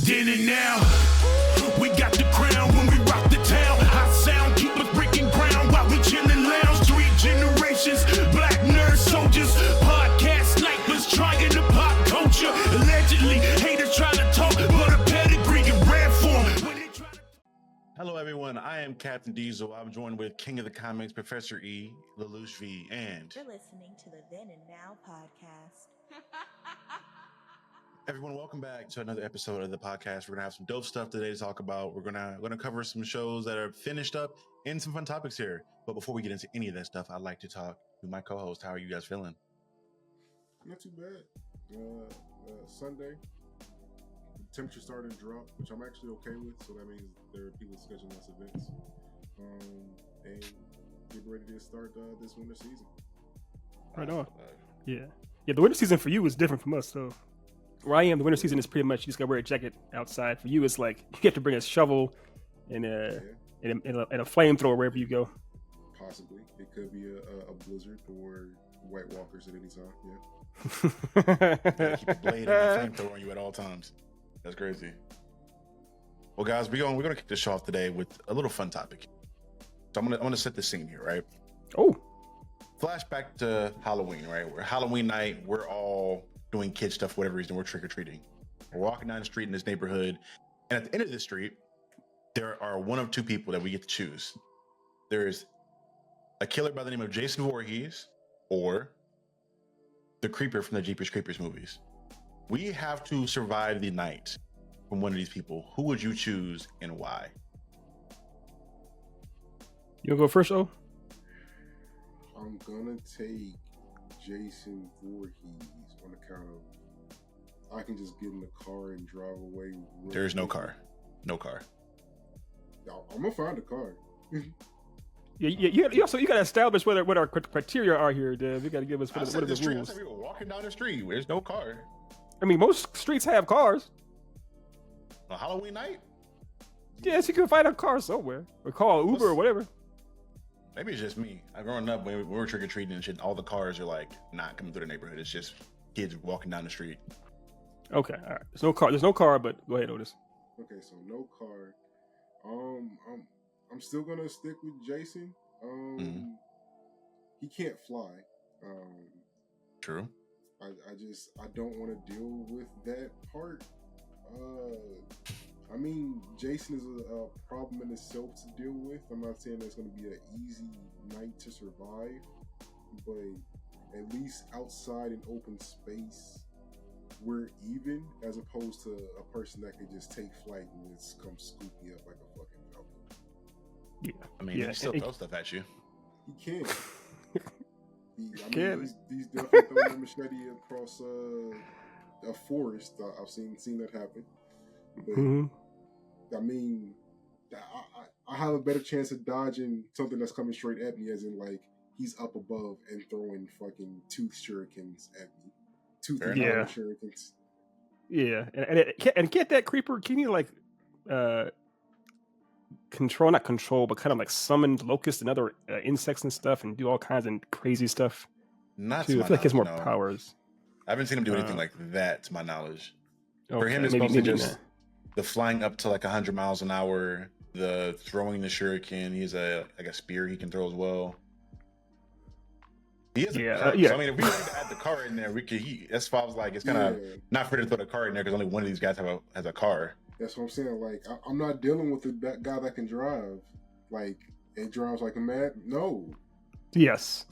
Then and now, we got the crown when we rock the town. Hot sound keep us breaking ground while we chillin' lounge. 3 generations, black nerd soldiers, podcast snipers trying to pop culture. Allegedly, haters try to talk, but a pedigree in rare form. Hello, everyone. I am Captain Diesel. I'm joined with King of the Comics, Professor E, Lelouch V, and you're listening to the Then and Now podcast. Everyone, welcome back to another episode of the podcast. We're gonna have some dope stuff today to talk about. We're gonna cover some shows that are finished up and some fun topics here. But before we get into any of that stuff, I'd like to talk to my co-host. How are you guys feeling? Not too bad. Sunday, the temperature started to drop, which I'm actually okay with. So that means there are people scheduling less events, and getting ready to start this winter season. Right on. Yeah. The winter season for you is different from us, so. Where I am, the winter season is pretty much you just gotta wear a jacket outside. For you, it's like you have to bring a shovel and a flamethrower wherever you go. Possibly, it could be a blizzard or White Walkers at any time. Yeah. Keep a blade and a flamethrower on you at all times. That's crazy. Well, guys, we're gonna kick this show off today with a little fun topic. So I'm gonna set the scene here, right? Oh. Flashback to Halloween, right? We're Halloween night. We're all doing kid stuff for whatever reason. We're trick-or-treating. We're walking down the street in this neighborhood, and at the end of the street there are one of two people that we get to choose. There's a killer by the name of Jason Voorhees or the creeper from the Jeepers Creepers movies. We have to survive the night from one of these people. Who would you choose and why? You wanna go first, O? I'm gonna take Jason Voorhees on account of I can just get in the car and drive away. There's no car. No car. I'm gonna find a car. You gotta establish what our criteria are here, Dev. You gotta give us what are the rules. I said we were walking down the street. There's no car. I mean, most streets have cars. On Halloween night? Yes, you can find a car somewhere. Or call Uber or whatever. Maybe it's just me. Growing up, when we were trick-or-treating and shit, all the cars are like not coming through the neighborhood. It's just kids walking down the street. Okay, all right. There's no car, but go ahead, Otis. Okay, so no car. I'm still gonna stick with Jason. He can't fly. True. I don't want to deal with that part. I mean, Jason is a problem in itself to deal with. I'm not saying it's going to be an easy night to survive, but at least outside in open space, we're even, as opposed to a person that could just take flight and just come scoop me up like a fucking falcon. Yeah, I mean, he still throw stuff at you. He can. He's definitely throwing a machete across a forest. I've seen that happen. But, I mean, I have a better chance of dodging something that's coming straight at me, as in like he's up above and throwing fucking tooth shurikens at me. Shurikens. Yeah, and get that creeper. Can you like not control, but kind of like summon locusts and other insects and stuff, and do all kinds of crazy stuff? Not too. I feel like he has more powers. I haven't seen him do anything like that, to my knowledge. Okay, for him, it's mostly just the flying up to like 100 miles an hour, the throwing the shuriken. He's a spear he can throw as well. He is a car. So, I mean, if we wanted to add the car in there, we could. That's why I was like, it's kind of not fair to throw the car in there because only one of these guys has a car. That's what I'm saying. Like, I'm not dealing with the guy that can drive. Like, it drives like a mad. No. Yes.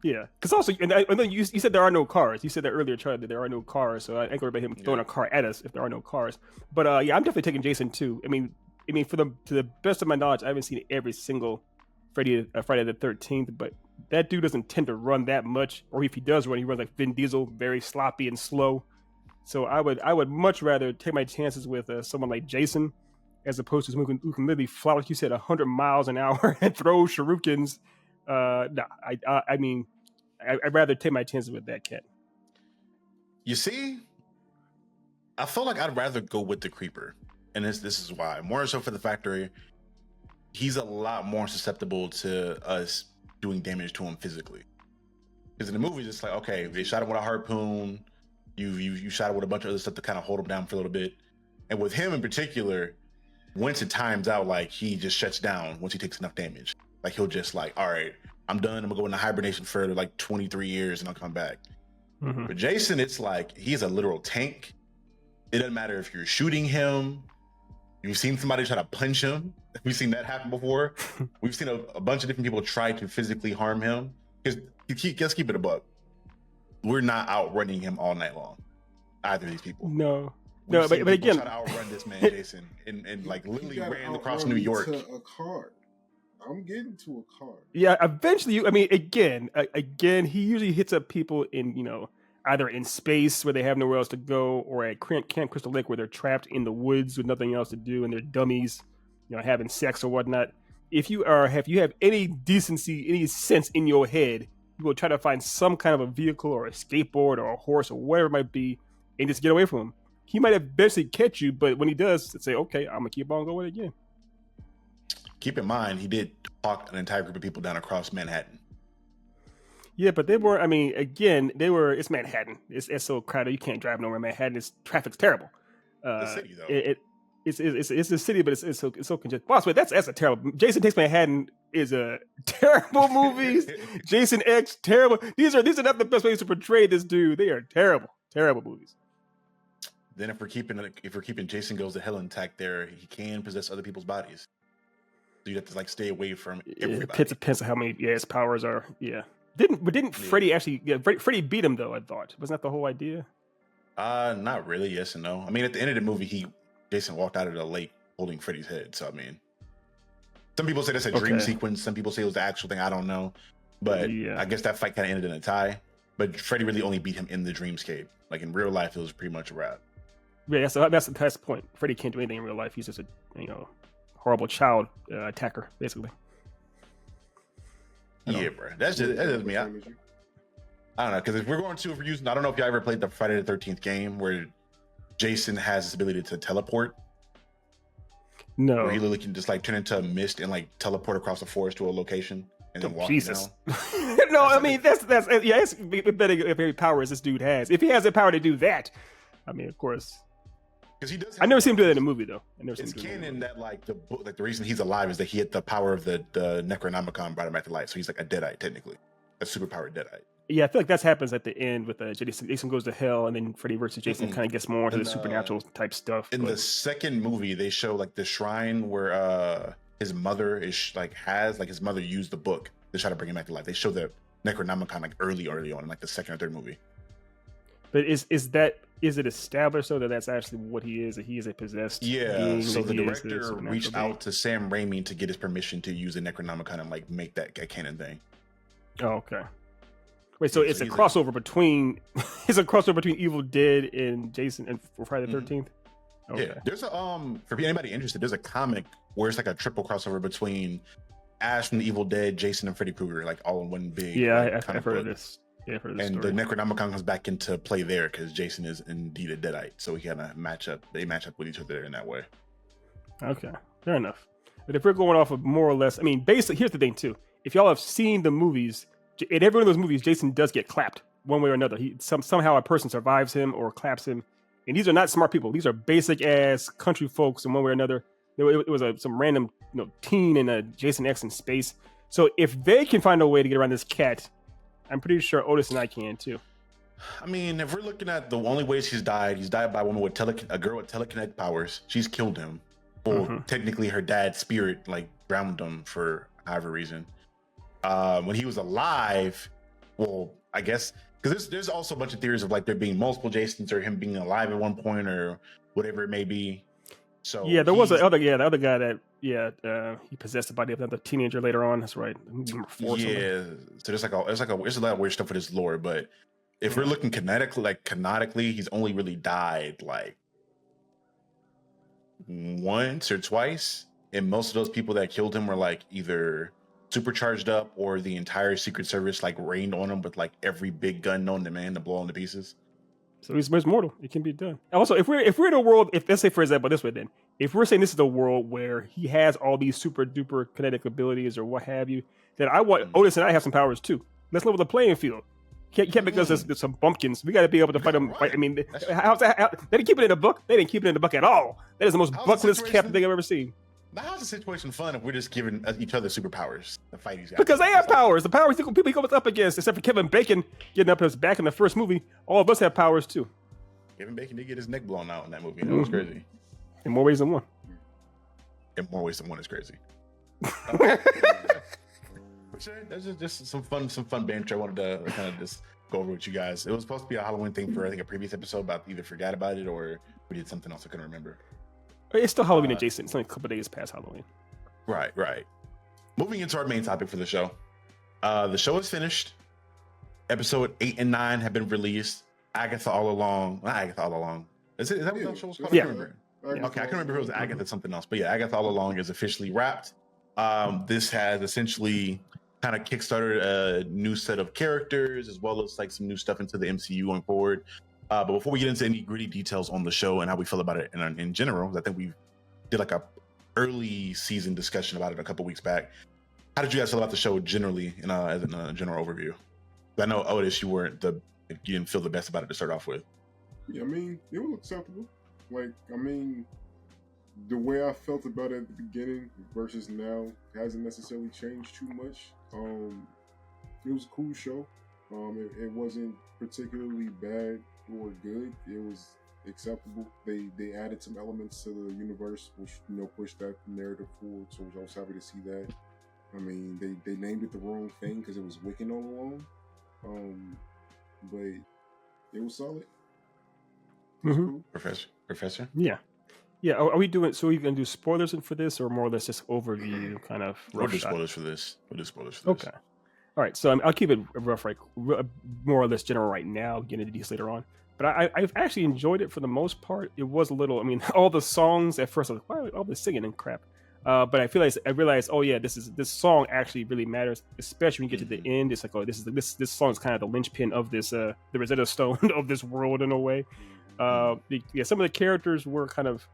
Yeah. Because also, and then you said there are no cars. You said that earlier, Charlie, that there are no cars. So I ain't worried about him throwing a car at us if there are no cars. But I'm definitely taking Jason too. I mean, to the best of my knowledge, I haven't seen every single Friday the 13th, but that dude doesn't tend to run that much. Or if he does run, he runs like Vin Diesel, very sloppy and slow. So I would much rather take my chances with someone like Jason, as opposed to someone who can literally fly, like you said, 100 miles an hour and throw shurikens. I mean, I'd rather take my chances with that cat. You see, I feel like I'd rather go with the creeper, and this is why. More so for the factor, he's a lot more susceptible to us doing damage to him physically. Because in the movies, it's like, okay, they shot him with a harpoon. You shot him with a bunch of other stuff to kind of hold him down for a little bit. And with him in particular, once it times out, like he just shuts down once he takes enough damage. Like he'll just like, all right, I'm done. I'm gonna go into hibernation for like 23 years and I'll come back. Mm-hmm. But Jason, it's like he's a literal tank. It doesn't matter if you're shooting him. You've seen somebody try to punch him. We've seen that happen before. We've seen a bunch of different people try to physically harm him. Because let's keep it a buck. We're not outrunning him all night long. Either of these people. No, We've seen but again, try to outrun this man, Jason, and like literally ran across New York. To a car. I'm getting to a car. Yeah, eventually. I mean, again, he usually hits up people in either in space where they have nowhere else to go, or at Camp Crystal Lake where they're trapped in the woods with nothing else to do and they're dummies, having sex or whatnot. If you have any decency, any sense in your head, you will try to find some kind of a vehicle or a skateboard or a horse or whatever it might be and just get away from him. He might eventually catch you, but when he does, say, okay, I'm gonna keep on going again. Keep in mind, he did talk an entire group of people down across Manhattan. Yeah, but they were. I mean, again, they were. It's Manhattan. It's so crowded. You can't drive nowhere in Manhattan. Traffic's terrible. The city, though. It's a city, but it's so congested. Boss, wait, that's a terrible. Jason Takes Manhattan is a terrible movie. Jason X, terrible. These are not the best ways to portray this dude. They are terrible movies. Then if we're keeping Jason Goes to Hell intact, there he can possess other people's bodies. So you have to like stay away from everybody. It depends on how many his powers are. Yeah. Didn't Freddy actually? Yeah, Freddy beat him though. I thought wasn't that the whole idea? Not really. Yes and no. I mean, at the end of the movie, Jason walked out of the lake holding Freddy's head. So I mean, some people say that's a dream sequence. Some people say it was the actual thing. I don't know, but I guess that fight kind of ended in a tie. But Freddy really only beat him in the dreamscape. Like in real life, it was pretty much a wrap. Yeah, so that's the point. Freddy can't do anything in real life. He's just a horrible child attacker, basically. Yeah, bro. That's me. I don't know, because if we're using, I don't know if y'all ever played the Friday the 13th game where Jason has this ability to teleport. No. Where he literally can just like turn into a mist and like teleport across the forest to a location and then walk down. No, I mean that's it's better if every powers this dude has. If he has the power to do that, I mean, of course. Because he does. I never seen him do that in a movie though. It's canon that like the reason he's alive is that he had the power of the Necronomicon brought him back to life. So he's like a Deadite technically, a superpowered Deadite. Yeah, I feel like that happens at the end with Jason Goes to Hell, and then Freddy versus Jason kind of gets more into the supernatural type stuff. In the second movie, they show like the shrine where his mother his mother used the book to try to bring him back to life. They show the Necronomicon like early on in like the second or third movie. But is it established though that that's actually what he is? That he is a possessed being? So the director reached out to Sam Raimi to get his permission to use the Necronomicon and like make that a canon thing. Oh, okay. Wait, so it's a crossover between Evil Dead and Jason and Friday the 13th? Okay. Yeah, there's a for anybody interested, there's a comic where it's like a triple crossover between Ash from the Evil Dead, Jason, and Freddy Krueger, like all in one big. Yeah, I've heard of this. Yeah, I've heard of this and story. the Necronomicon comes back into play there because Jason is indeed a Deadite, so he kind of match up with each other in that way. Okay, fair enough. But if we're going off of more or less, I mean, basically, here's the thing too. If y'all have seen the movies, in every one of those movies, Jason does get clapped one way or another. Somehow a person survives him or claps him. And these are not smart people. These are basic ass country folks in one way or another. It was some random teen in a Jason X in space. So if they can find a way to get around this cat, I'm pretty sure Otis and I can too. I mean, if we're looking at the only ways he's died by a woman with a girl with telekinetic powers. She's killed him. Well, technically her dad's spirit like drowned him for however reason. When he was alive, well, I guess because there's also a bunch of theories of like there being multiple Jasons or him being alive at one point or whatever it may be. So yeah, there was the other guy that he possessed the body of another teenager later on. That's right. So there's a lot of weird stuff with his lore. But if we're looking canonically, he's only really died like once or twice, and most of those people that killed him were like either supercharged up or the entire Secret Service like rained on him with like every big gun known to man to blow him to pieces. So he's mortal. It can be done. Also, if we're in a world, let's say for example this way, then if we're saying this is a world where he has all these super duper kinetic abilities or what have you, then I want Otis and I have some powers too. Let's level the playing field. Can't make us there's some bumpkins. We got to be able to fight them. Right. I mean, how's that? They didn't keep it in the book. They didn't keep it in the book at all. That is the most How's the buckless situation? kept thing I've ever seen. Now, how's the situation fun if we're just giving each other superpowers to fight these guys? Because they have powers. The powers people he goes up against, except for Kevin Bacon getting up his back in the first movie, all of us have powers too. Kevin Bacon did get his neck blown out in that movie. That was crazy. In more ways than one. In more ways than one is crazy. But yeah, that's just some fun banter. I wanted to kind of just go over with you guys. It was supposed to be a Halloween thing for I think a previous episode, but I either forgot about it or we did something else I couldn't remember. It's still Halloween adjacent. It's only a couple days past Halloween. Right. Moving into our main topic for the show. The show is finished. Episode 8 and 9 have been released. Agatha All Along. Not Agatha All Along. Is that what the show was called? Yeah. I can't remember. Okay, I can remember if it was Agatha something else. But yeah, Agatha All Along is officially wrapped. This has essentially kind of kickstarted a new set of characters as well as like some new stuff into the MCU going forward. But before we get into any gritty details on the show and how we feel about it in general, I think we did like a early season discussion about it a couple weeks back. How did you guys feel about the show generally as a general overview? I know Otis, you didn't feel the best about it to start off with. Yeah, I mean, it was acceptable. Like, I mean, the way I felt about it at the beginning versus now hasn't necessarily changed too much. It was a cool show. It wasn't particularly bad or good. It was acceptable. They added some elements to the universe, which pushed that narrative forward. So I was happy to see that. I mean, they named it the wrong thing because it was Wiccan all along. But it was solid. It was cool. Professor? Yeah. Are we doing? So are you gonna do spoilers for this, or more or less just overview kind of? We'll do spoilers for this. Okay. All right. So I'll keep it rough, more or less general right now. Get into details later on. But I've actually enjoyed it for the most part. It was a little. I mean, all the songs at first, I was like, why all this singing and crap? But I realized, oh yeah, this song actually really matters, especially when you get to the end. It's like, oh, this song is kind of the linchpin of this, the Rosetta Stone of this world in a way. Some of the characters were kind of,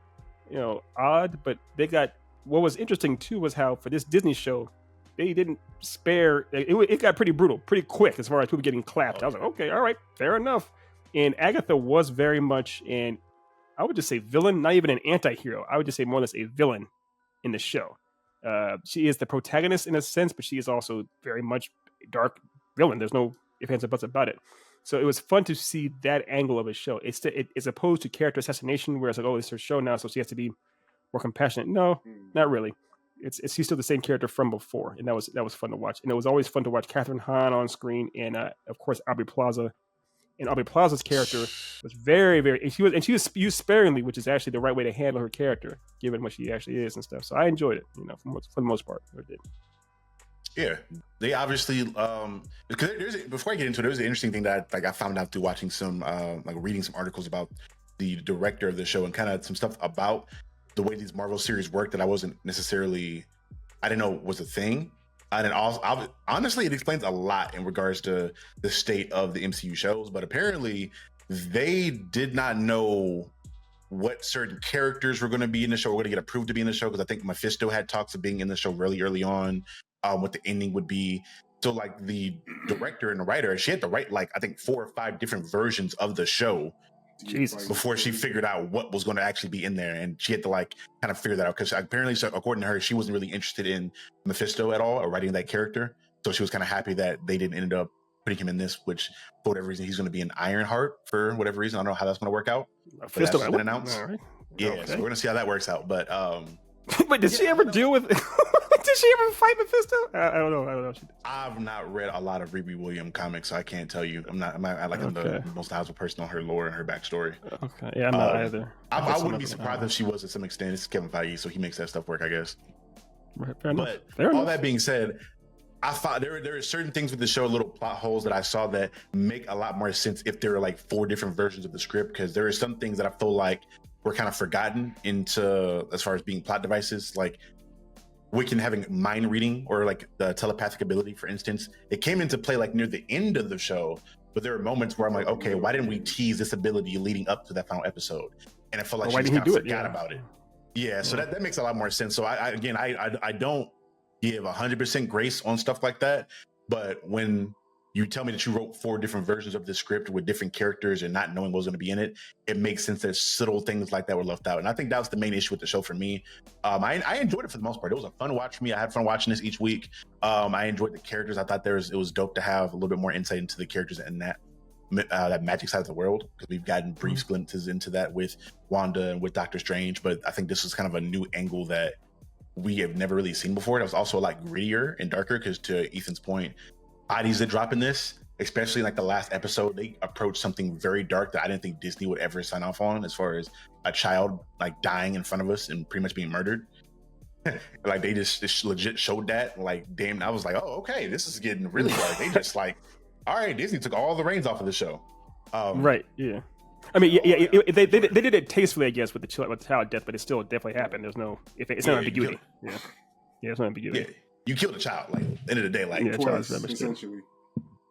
odd, but they got. What was interesting too was how for this Disney show, they didn't spare. It got pretty brutal, pretty quick as far as people getting clapped. I was like, okay, all right, fair enough. And Agatha was very much an, I would just say villain, not even an anti-hero. I would just say more or less a villain in the show. She is the protagonist in a sense, but she is also very much a dark villain. There's no ifs, ands, or buts about it. So it was fun to see that angle of a show. It's as opposed to character assassination, where it's like, oh, it's her show now, so she has to be more compassionate. No, not really. She's still the same character from before, and that was fun to watch. And it was always fun to watch Catherine Hahn on screen, and of course Aubrey Plaza. And Aubrey Plaza's character was very, very. And she was used sparingly, which is actually the right way to handle her character, given what she actually is and stuff. So I enjoyed it, for the most part. I did. Yeah, they obviously because before I get into it, there was an interesting thing that I found out through watching some reading some articles about the director of the show and kind of some stuff about the way these Marvel series work that I didn't know was a thing. And also, honestly, it explains a lot in regards to the state of the MCU shows. But apparently, they did not know what certain characters were going to be in the show, were going to get approved to be in the show. Because I think Mephisto had talks of being in the show really early on, what the ending would be. So, like, the director and the writer, she had to write, I think 4 or 5 different versions of the show. Jesus. Before she figured out what was going to actually be in there, and she had to kind of figure that out because apparently, according to her, she wasn't really interested in Mephisto at all or writing that character. So she was kind of happy that they didn't end up putting him in this, which for whatever reason he's going to be an Ironheart for whatever reason. I don't know how that's going to work out. Mephisto has been announced. All right. Yeah, okay. So we're going to see how that works out. But but did she ever deal with? Did she ever fight Mephisto? I don't know. I've not read a lot of Riri Williams comics, so I can't tell you. I'm the most knowledgeable person on her lore and her backstory. Okay, yeah, I'm not either. I wouldn't be surprised if she was to some extent. It's Kevin Feige, so he makes that stuff work, I guess. Fair enough. But all that being said, I thought there are certain things with the show, little plot holes that I saw that make a lot more sense if there are 4 different versions of the script, because there are some things that I feel like were kind of forgotten into as far as being plot devices, like Wiccan having mind reading or the telepathic ability, for instance. It came into play near the end of the show, but there are moments where I'm like, okay, why didn't we tease this ability leading up to that final episode? And I felt like she just forgot about it. Yeah, so that makes a lot more sense. So I don't give 100% grace on stuff like that, but when you tell me that you wrote 4 different versions of the script with different characters and not knowing what was going to be in it, it makes sense that subtle things like that were left out. And I think that was the main issue with the show for me. I enjoyed it for the most part. It was a fun watch for me. I had fun watching this each week. I enjoyed the characters. I thought it was dope to have a little bit more insight into the characters and that magic side of the world, because we've gotten brief glimpses into that with Wanda and with Doctor Strange. But I think this was kind of a new angle that we have never really seen before. It was also like grittier and darker, because to Ethan's point, bodies that drop in this, especially like the last episode, they approached something very dark that I didn't think Disney would ever sign off on, as far as a child like dying in front of us and pretty much being murdered. Like they just legit showed that. Like, damn, I was like, oh, okay, this is getting really dark. They just like, all right, Disney took all the reins off of the show. Right, yeah. I mean, they did it tastefully, I guess, with the child death, but it still definitely happened. There's no, it's not ambiguity. Yeah, it's not ambiguity. Yeah, you killed a child. Like, end of the day, like, Twice, essentially.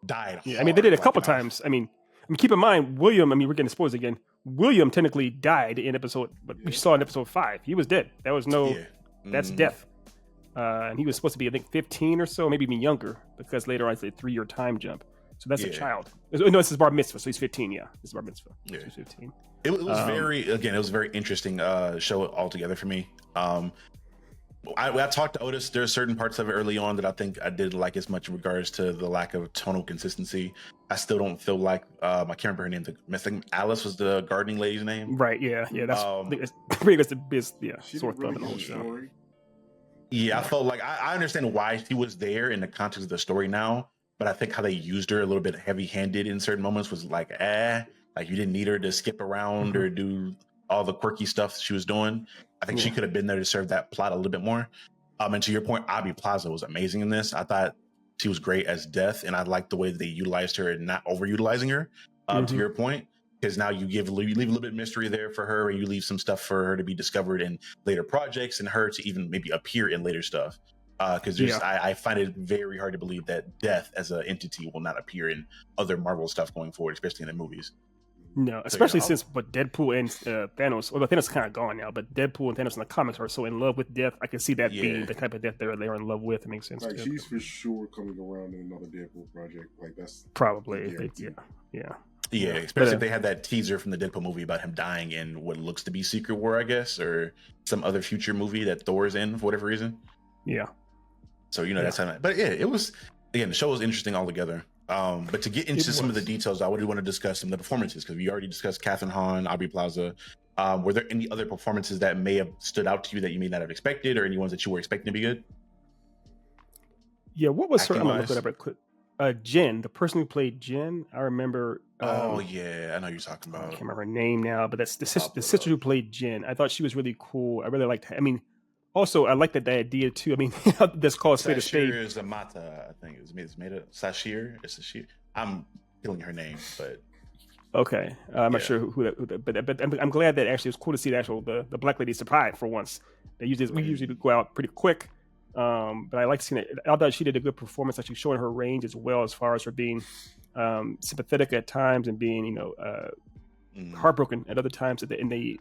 Died. Yeah, I mean, they did it a couple times. I mean, keep in mind, William. I mean, we're getting spoilers again. William technically died in episode, but we saw in episode 5. He was dead. That was no, that's death. And he was supposed to be, I think, 15 or so, maybe even younger, because later on it's a 3-year time jump. So that's a child. No, this is bar mitzvah, so he's 15. Yeah, this is bar mitzvah. Yeah, so he's 15. It was it was a very interesting show altogether for me. I talked to Otis. There are certain parts of it early on that I think I didn't like as much in regards to the lack of tonal consistency. I still don't feel like I can't remember her name. I think Alice was the gardening lady's name. Right. Yeah. That's pretty much the best. Yeah. Sore thumb in the whole show. Yeah, I felt like I understand why she was there in the context of the story now, but I think how they used her a little bit heavy-handed in certain moments was like, like you didn't need her to skip around or do all the quirky stuff she was doing. I think she could have been there to serve that plot a little bit more. And to your point, Aubrey Plaza was amazing in this. I thought she was great as Death, and I liked the way that they utilized her and not overutilizing her. To your point, because now you leave a little bit of mystery there for her, and you leave some stuff for her to be discovered in later projects, and her to even maybe appear in later stuff. Because I find it very hard to believe that Death as an entity will not appear in other Marvel stuff going forward, especially in the movies. No, especially since Deadpool and Thanos, although Thanos is kind of gone now, but Deadpool and Thanos in the comics are so in love with Death. I can see that being the type of Death they're in love with. It makes sense. Like, she's for sure coming around in another Deadpool project. Like, that's probably, yeah. Especially if they had that teaser from the Deadpool movie about him dying in what looks to be Secret War, I guess, or some other future movie that Thor's in for whatever reason. Yeah. So, that's how. But yeah, it was, again, the show was interesting altogether. But to get into some of the details, I would want to discuss some of the performances, because we already discussed Kathryn Hahn, Aubrey Plaza. Were there any other performances that may have stood out to you that you may not have expected, or any ones that you were expecting to be good? Yeah, what was her? I'm gonna look it up real quick. Jen, the person who played Jen, I remember. I know you're talking about. I can't remember her name now, but that's the sister who played Jen. I thought she was really cool. I really liked her. I mean, also, I like that idea too. I mean, that's called spade a spade. Sashir is Amata, I think it's made of Sashir. It's Sashir. I'm killing her name, but okay, I'm not sure who that. But I'm glad that actually it was cool to see the black lady survive for once. We usually go out pretty quick, but I like seeing it. I thought she did a good performance, actually showing her range as well, as far as her being sympathetic at times and being heartbroken at other times. I think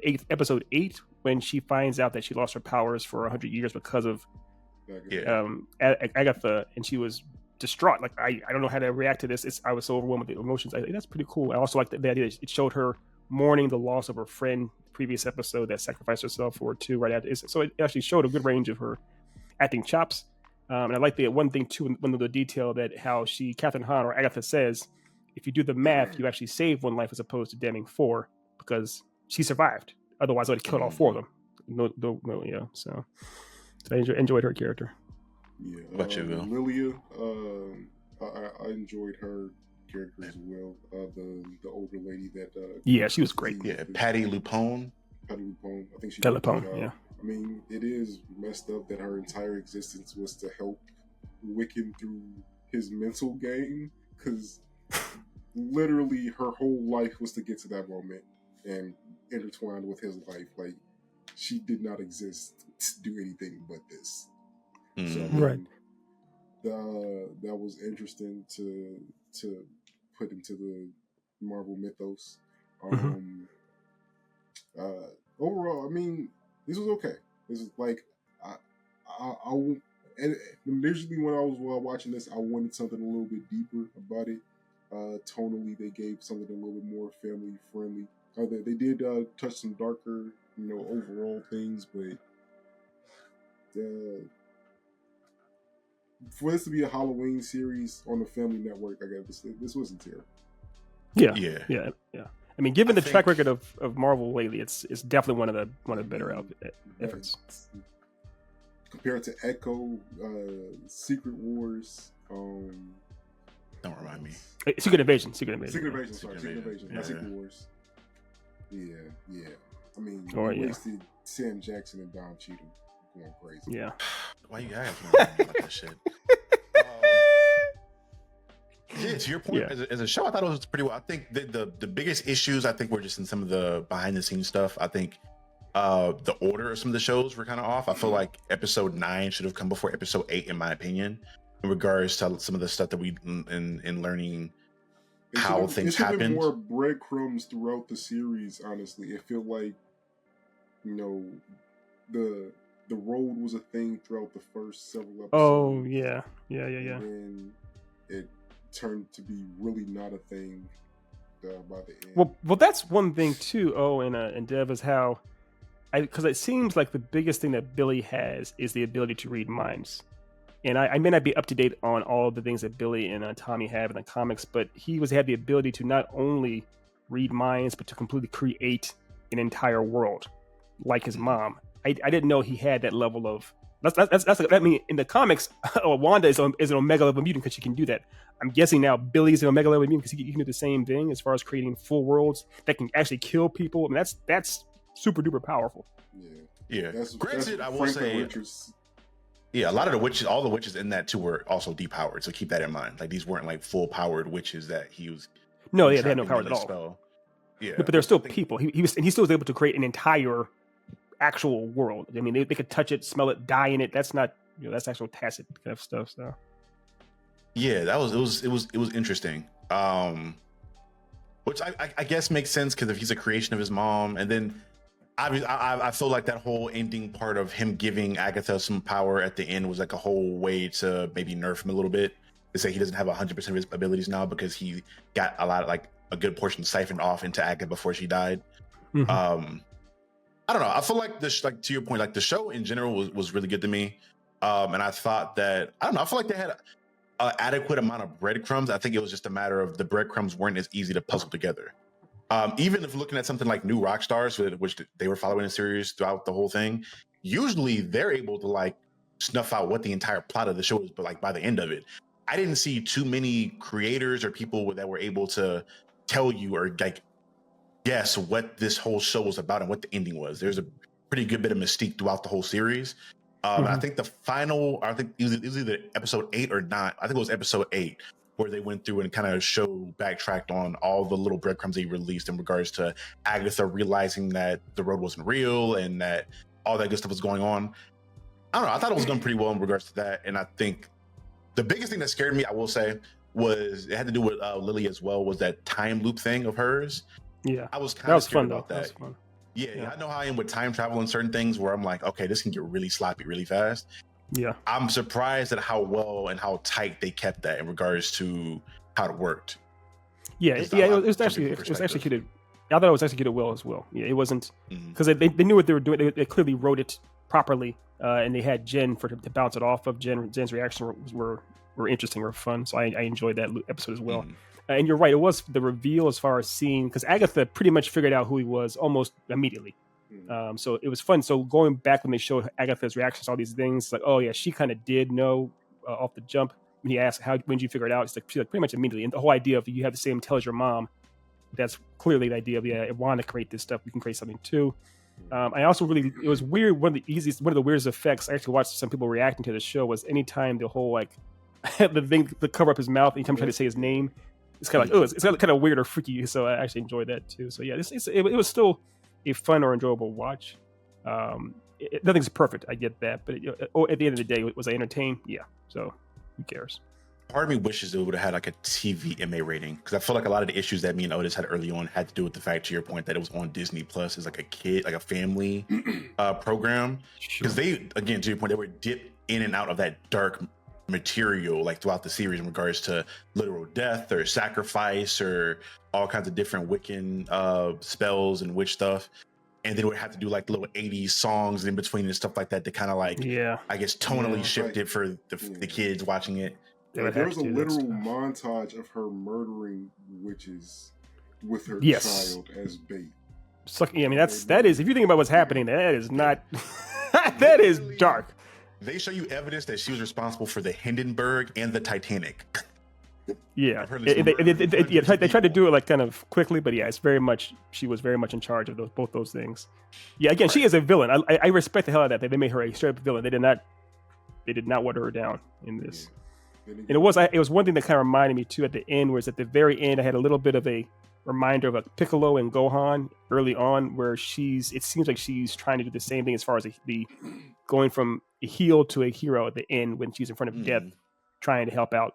it's episode 8 when she finds out that she lost her powers for 100 years because of Agatha, and she was distraught. Like, I don't know how to react to this. I was so overwhelmed with the emotions. I think that's pretty cool. I also like the idea that it showed her mourning the loss of her friend previous episode that sacrificed herself for her too right after. So it actually showed a good range of her acting chops. And I like the one thing too, one of the detail that how Kathryn Hahn or Agatha says, if you do the math, you actually save 1 life as opposed to damning 4, because she survived. Otherwise, I would have killed all 4 of them. So I enjoyed her character. Yeah. What about you, Lilia, I enjoyed her character as well. The older lady that. She was great. Patty Lupone. I think she. Lupone. Yeah. I mean, it is messed up that her entire existence was to help Wiccan through his mental game, because literally her whole life was to get to that moment and intertwined with his life. Like, she did not exist to do anything but this. So, right. That was interesting to put into the Marvel mythos. Overall, I mean, this was okay. This is like, And initially when I was watching this, I wanted something a little bit deeper about it. Tonally, they gave something a little bit more family friendly. They did touch some darker, overall things, but for this to be a Halloween series on the Family Network, I guess this wasn't terrible. Yeah. I mean, given the track record of Marvel lately, it's definitely one of the better efforts. Compared to Echo, Secret Wars, don't remind me. Secret Invasion. Secret Invasion. Not Secret Wars. Yeah. I mean, wasted Sam Jackson and Don Cheadle going crazy. Yeah. Why you guys about that shit? Yeah, to your point, as a show, I thought it was pretty well. I think the biggest issues, I think, were just in some of the behind the scenes stuff. I think the order of some of the shows were kind of off. I feel like episode 9 should have come before episode 8, in my opinion, in regards to some of the stuff that we in learning how things happened. There should have been more breadcrumbs throughout the series. Honestly, it felt like the road was a thing throughout the first several episodes. Oh yeah. And it turned to be really not a thing by the end. Well, that's one thing too. And Dev, is how, because it seems like the biggest thing that Billy has is the ability to read minds. And I may not be up to date on all of the things that Billy and Tommy have in the comics, but he had the ability to not only read minds, but to completely create an entire world, like his mom. I didn't know he had that level of. I mean, in the comics, Wanda is an Omega level mutant because she can do that. I'm guessing now Billy's an Omega level mutant because he can do the same thing as far as creating full worlds that can actually kill people. I mean, that's super duper powerful. Yeah. Granted, I will say. Yeah, a lot of all the witches in that too were also depowered. So keep that in mind. Like, these weren't like full powered witches that he was. No, they had no powers at all. Spell. Yeah, but they're still people. He still was able to create an entire actual world. I mean, they could touch it, smell it, die in it. That's not, that's actual tacit kind of stuff. So yeah, it was interesting. Which I guess makes sense, because if he's a creation of his mom, and then I feel like that whole ending part of him giving Agatha some power at the end was like a whole way to maybe nerf him a little bit, to say he doesn't have 100% of his abilities now because he got a good portion siphoned off into Agatha before she died. Mm-hmm. I don't know. I feel like this, like to your point, like the show in general was really good to me. And I thought that, I don't know, I feel like they had an adequate amount of breadcrumbs. I think it was just a matter of the breadcrumbs weren't as easy to puzzle together. Even if looking at something like New Rockstars, which they were following a series throughout the whole thing, usually they're able to like snuff out what the entire plot of the show is, but like by the end of it, I didn't see too many creators or people that were able to tell you or like guess what this whole show was about and what the ending was. There's a pretty good bit of mystique throughout the whole series. I think the final, I think it was either episode 8 or 9. I think it was episode 8 where they went through and kind of backtracked on all the little breadcrumbs they released in regards to Agatha realizing that the road wasn't real and that all that good stuff was going on. I don't know. I thought it was done pretty well in regards to that. And I think the biggest thing that scared me, I will say, was it had to do with Lily as well, was that time loop thing of hers. Yeah. I was kind of scared about that. That was fun. Yeah, I know how I am with time travel and certain things where I'm like, okay, this can get really sloppy really fast. Yeah. I'm surprised at how well and how tight they kept that in regards to how it worked. Yeah, it was executed. I thought it was executed well as well. Yeah, it wasn't because they knew what they were doing. They clearly wrote it properly, and they had Jen to bounce it off of. Jen's reactions were interesting, were fun. So I enjoyed that episode as well. And you're right, it was the reveal as far as seeing, because Agatha pretty much figured out who he was almost immediately. So it was fun. So going back when they showed Agatha's reactions to all these things, like, oh yeah, she kind of did know off the jump. When he asked, when did you figure it out? It's like, she's like, pretty much immediately. And the whole idea of you have the same tell as your mom, that's clearly the idea of, yeah, I want to create this stuff. We can create something too. I also it was weird. One of the weirdest effects I actually watched some people reacting to the show was anytime the whole, like, the thing to cover up his mouth, anytime trying to say his name, it's kind of like, it's kind of weird or freaky. So I actually enjoyed that too. So yeah, it was still a fun or enjoyable watch. Nothing's perfect, I get that, but at the end of the day, was I entertained? Yeah. So who cares? part of me wishes it would have had like a TVMA rating, because I feel like a lot of the issues that me and Otis had early on had to do with the fact, to your point, that it was on Disney Plus as like a kid, like a family program. Because they, again, to your point, they were dipped in and out of that dark material like throughout the series in regards to literal death or sacrifice or all kinds of different Wiccan spells and witch stuff. And then we have to do like little 80s songs in between and stuff like that to kind of like, I guess, tonally shift it for the kids watching it. There was a literal montage of her murdering witches with her child as bait. So, I mean, that is, if you think about what's happening, that is not, that is dark. They show you evidence that she was responsible for the Hindenburg and the Titanic. Yeah, they tried to do it like kind of quickly, but yeah, it's very much, she was very much in charge of both those things. Yeah, again, she is a villain. I respect the hell out of that. They made her a straight up villain. They did not water her down in this. And it was one thing that kind of reminded me too at the end, where it's at the very end, I had a little bit of a reminder of like Piccolo and Gohan early on, where it seems like she's trying to do the same thing as far as the going from a heel to a hero at the end when she's in front of death, trying to help out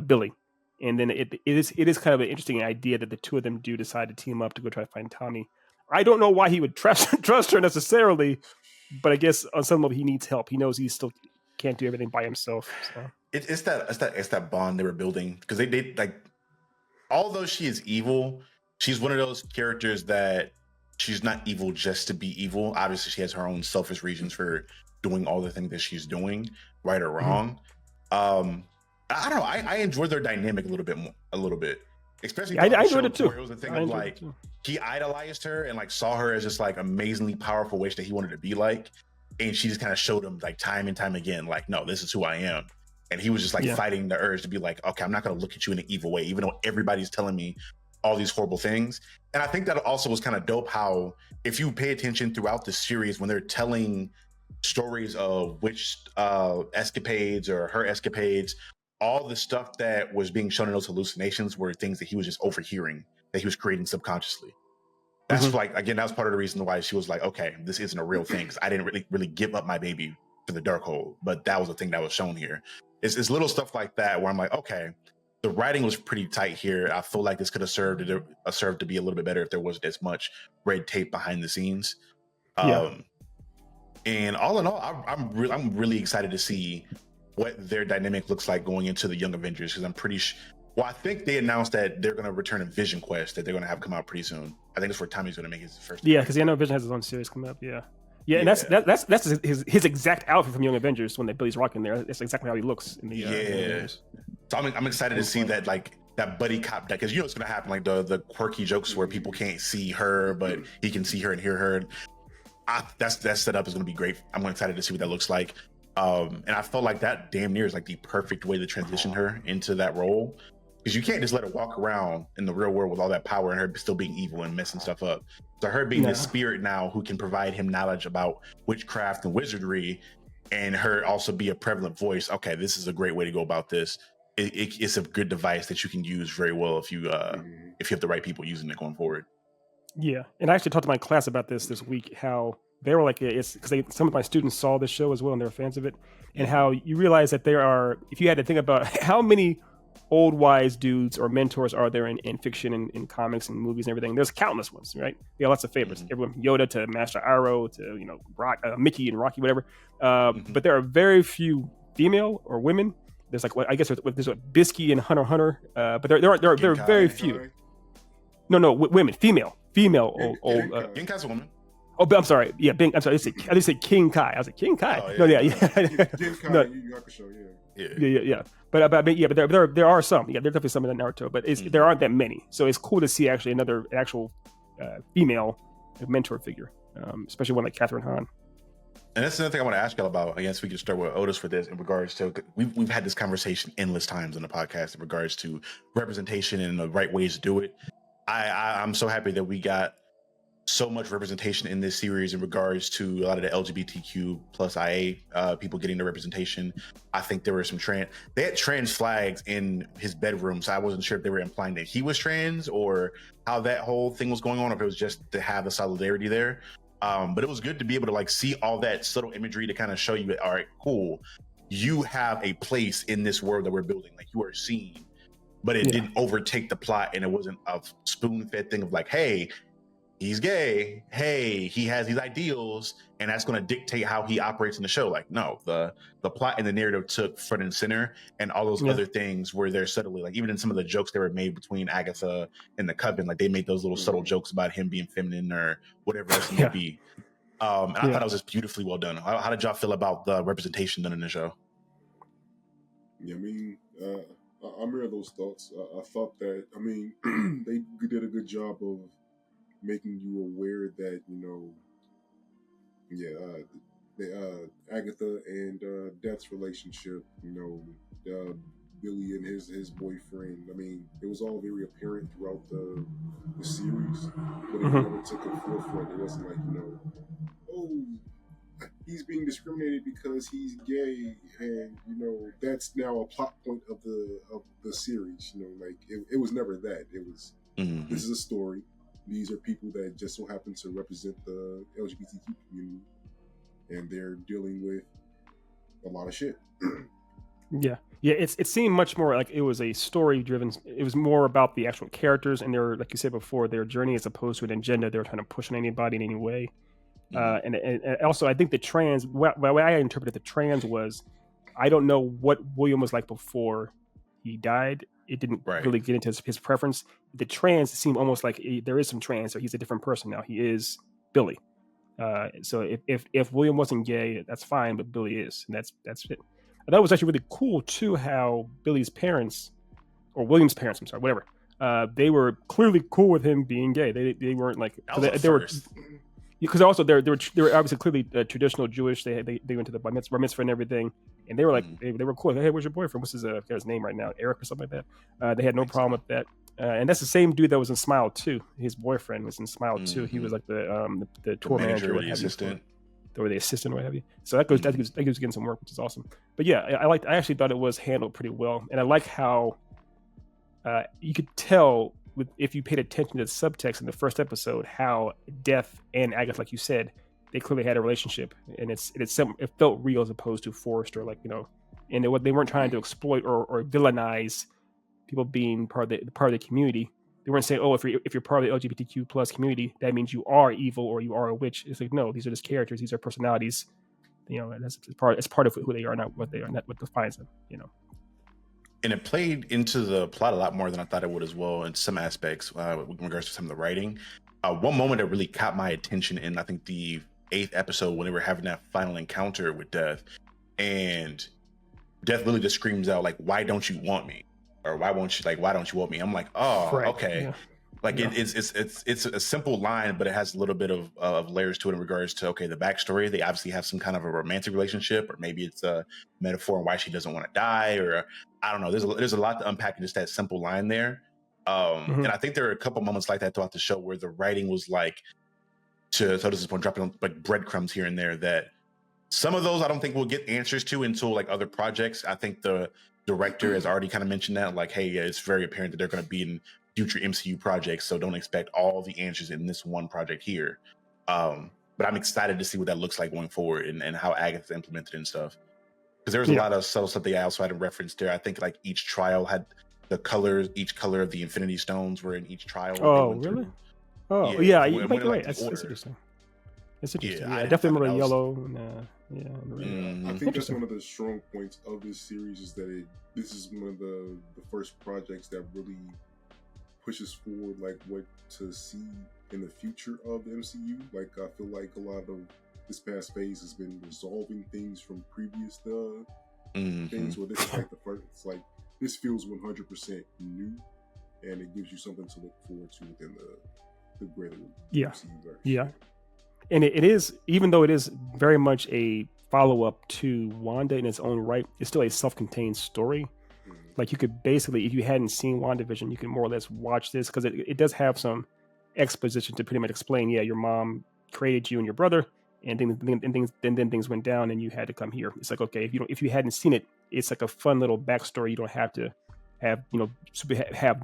Billy. And then it is kind of an interesting idea that the two of them do decide to team up to go try to find Tommy. I don't know why he would trust her necessarily, but I guess on some level he needs help. He knows he still can't do everything by himself. So. It's that bond they were building, because they like, although she is evil, she's one of those characters that she's not evil just to be evil. Obviously, she has her own selfish reasons for doing all the things that she's doing, right or wrong. I don't know. I enjoyed their dynamic a little bit, especially. I enjoyed it too. It was a thing of like he idolized her and like saw her as this like amazingly powerful witch that he wanted to be like, and she just kind of showed him like time and time again, like, no, this is who I am. And he was just like fighting the urge to be like, okay, I'm not going to look at you in an evil way, even though everybody's telling me all these horrible things. And I think that also was kind of dope how, if you pay attention throughout the series, when they're telling stories of witch escapades or her escapades, all the stuff that was being shown in those hallucinations were things that he was just overhearing, that he was creating subconsciously. That's like, again, that was part of the reason why she was like, okay, this isn't a real thing, because I didn't really give up my baby for the dark hole, but that was the thing that was shown here. It's little stuff like that where I'm like, okay, the writing was pretty tight here. I feel like this could have served to be a little bit better if there wasn't as much red tape behind the scenes. And all in all, I'm really excited to see what their dynamic looks like going into the Young Avengers, because I'm pretty well, I think they announced that they're going to return a Vision Quest that they're going to have come out pretty soon. I think that's where Tommy's going to make his first. Yeah, because I know Vision has his own series coming up. Yeah, and that's his exact outfit from Young Avengers when Billy's rocking there. That's exactly how he looks in the Avengers. So I'm excited to see that, like, that buddy cop, because you know what's going to happen, like the quirky jokes where people can't see her but he can see her and hear her. That setup is going to be great. I'm excited to see what that looks like. And I felt like that damn near is like the perfect way to transition her into that role, because you can't just let her walk around in the real world with all that power and her still being evil and messing stuff up. So her being this spirit now who can provide him knowledge about witchcraft and wizardry, and her also be a prevalent voice. Okay, this is a great way to go about this. It's a good device that you can use very well if you have the right people using it going forward. Yeah, and I actually talked to my class about this week, how they were like, it's because some of my students saw this show as well and they're fans of it, and how you realize that there are, if you had to think about how many old wise dudes or mentors are there in fiction and in comics and movies and everything, there's countless ones, right? There are lots of favorites, everyone from Yoda to Master Iroh to Mickey and Rocky, whatever. But there are very few female or women. There's like, I guess there's Bisky and Hunter x Hunter, but there are very few. No, women, female, old. Ginkai's a woman. Oh, I'm sorry. Yeah, I'm sorry. I didn't say King Kai. I was like King Kai. Oh, yeah. No, yeah. King Kai, No. Yu Hakusho, Yeah. But there are some. Yeah, there are definitely some in Naruto, but there aren't that many. So it's cool to see actually an actual female mentor figure, especially one like Catherine Hahn. And that's another thing I want to ask y'all about. I guess we can start with Otis for this in regards to, we've had this conversation endless times on the podcast in regards to representation and the right ways to do it. I'm so happy that we got so much representation in this series in regards to a lot of the LGBTQ plus IA people getting the representation. I think there were some they had trans flags in his bedroom, so I wasn't sure if they were implying that he was trans or how that whole thing was going on, or if it was just to have the solidarity there. But it was good to be able to like see all that subtle imagery to kind of show you, all right, cool. you have a place in this world that we're building. Like, you are seen, but it didn't overtake the plot, and it wasn't a spoon-fed thing of like, hey, he's gay, hey, he has these ideals, and that's going to dictate how he operates in the show. Like, no, the plot and the narrative took front and center, and all those other things were there subtly. Like, even in some of the jokes that were made between Agatha and the Coven, like, they made those little subtle jokes about him being feminine or whatever else it may be. And I thought it was just beautifully well done. How did y'all feel about the representation done in the show? Yeah, I mean, I mirror those thoughts. I thought that, I mean, they did a good job of making you aware that, Agatha and Death's relationship, Billy and his boyfriend. I mean, it was all very apparent throughout the series, but it never took a forefront. It wasn't like, oh, he's being discriminated because he's gay, and that's now a plot point of the series. Like it was never that. It was this is a story. These are people that just so happen to represent the LGBTQ community, and they're dealing with a lot of shit. Yeah. It seemed much more like it was a story driven. It was more about the actual characters and their, like you said before, their journey as opposed to an agenda they were trying to push on anybody in any way. And also, I think the way I interpreted the trans was, I don't know what William was like before he died. It didn't really get into his preference. The trans seemed almost like there is some trans, so he's a different person now. He is Billy. So if William wasn't gay, that's fine, but Billy is, and that's it. And that was actually really cool too, how Billy's parents, or William's parents, I'm sorry, whatever, they were clearly cool with him being gay. They weren't like they were. Because also they were obviously clearly traditional Jewish. They went to the bar mitzvah and everything, and they were like they were cool. Hey, where's your boyfriend? What's his name right now? Eric or something like that. They had no problem with that. And that's the same dude that was in Smile 2. His boyfriend was in Smile 2. He was like the tour manager, or the assistant, or the assistant, or what have you. So that was getting some work, which is awesome. But yeah, I actually thought it was handled pretty well, and I like how you could tell, if you paid attention to the subtext in the first episode, how Death and Agatha, like you said, they clearly had a relationship, and it felt real as opposed to forced, or and they weren't trying to exploit or villainize people being part of the community. They weren't saying, oh, if you're part of the LGBTQ plus community, that means you are evil or you are a witch. It's like, no, these are just characters, these are personalities. That's part of who they are, not what they are, not what defines them. And it played into the plot a lot more than I thought it would as well in some aspects, in regards to some of the writing. One moment that really caught my attention in, I think, the 8th episode, when they were having that final encounter with Death, and Death really just screams out, like, why don't you want me? Or why don't you want me? I'm like, oh, okay. Yeah. Like, it's a simple line, but it has a little bit of layers to it in regards to, okay, the backstory. They obviously have some kind of a romantic relationship, or maybe it's a metaphor on why she doesn't want to die, or I don't know. There's a lot to unpack in just that simple line there. And I think there are a couple moments like that throughout the show where the writing was like, so this is point, dropping like breadcrumbs here and there, that some of those I don't think we'll get answers to until like other projects. I think the director has already kind of mentioned that, like, hey, it's very apparent that they're going to be in future MCU projects, so don't expect all the answers in this one project here. But I'm excited to see what that looks like going forward, and how Agatha implemented and stuff. Because there was a lot of subtle stuff they also had in reference there. I think like each trial had each color of the Infinity Stones were in each trial. Oh, really? Oh, yeah. You might be right. That's interesting. That's interesting. Yeah, I definitely remember yellow. I think that's one of the strong points of this series, is that this is one of the first projects that really pushes forward like what to see in the future of the MCU. Like, I feel like a lot of this past phase has been resolving things from previous things, where this is like the first. It's like, this feels 100% new, and it gives you something to look forward to within the greater MCU verse. Yeah. And it is, even though it is very much a follow-up to Wanda in its own right, it's still a self-contained story. Like, you could basically, if you hadn't seen WandaVision, you can more or less watch this, because it does have some exposition to pretty much explain, your mom created you and your brother, and then things went down and you had to come here. It's like, okay, if you hadn't seen it, it's like a fun little backstory. You don't have to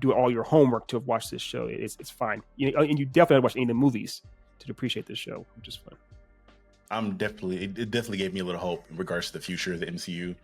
do all your homework to watch this show. It's fine. And you definitely have to watch any of the movies to appreciate this show, which is fun. It definitely gave me a little hope in regards to the future of the MCU.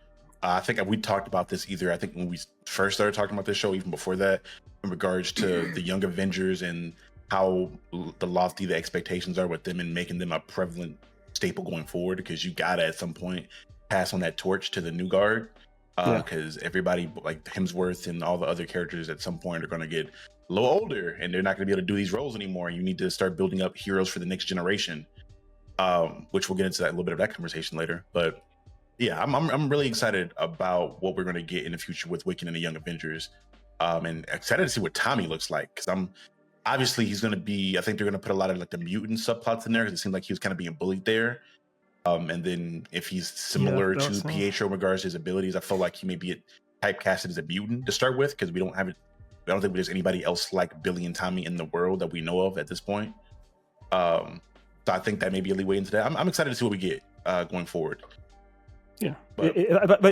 I think we talked about this either. I think when we first started talking about this show, even before that, in regards to the Young Avengers and how the lofty the expectations are with them and making them a prevalent staple going forward. Because you gotta at some point pass on that torch to the new guard. Because everybody like Hemsworth and all the other characters at some point are going to get a little older and they're not going to be able to do these roles anymore. You need to start building up heroes for the next generation, which we'll get into that a little bit of that conversation later. But yeah, I'm really excited about what we're going to get in the future with Wiccan and the Young Avengers, and excited to see what Tommy looks like. Because obviously he's going to be. I think they're going to put a lot of like the mutant subplots in there because it seemed like he was kind of being bullied there. And then if he's similar to Pietro in regards to his abilities, I feel like he may be typecasted as a mutant to start with because we don't think there's anybody else like Billy and Tommy in the world that we know of at this point. So I think that may be a leeway into that. I'm excited to see what we get going forward. Yeah, but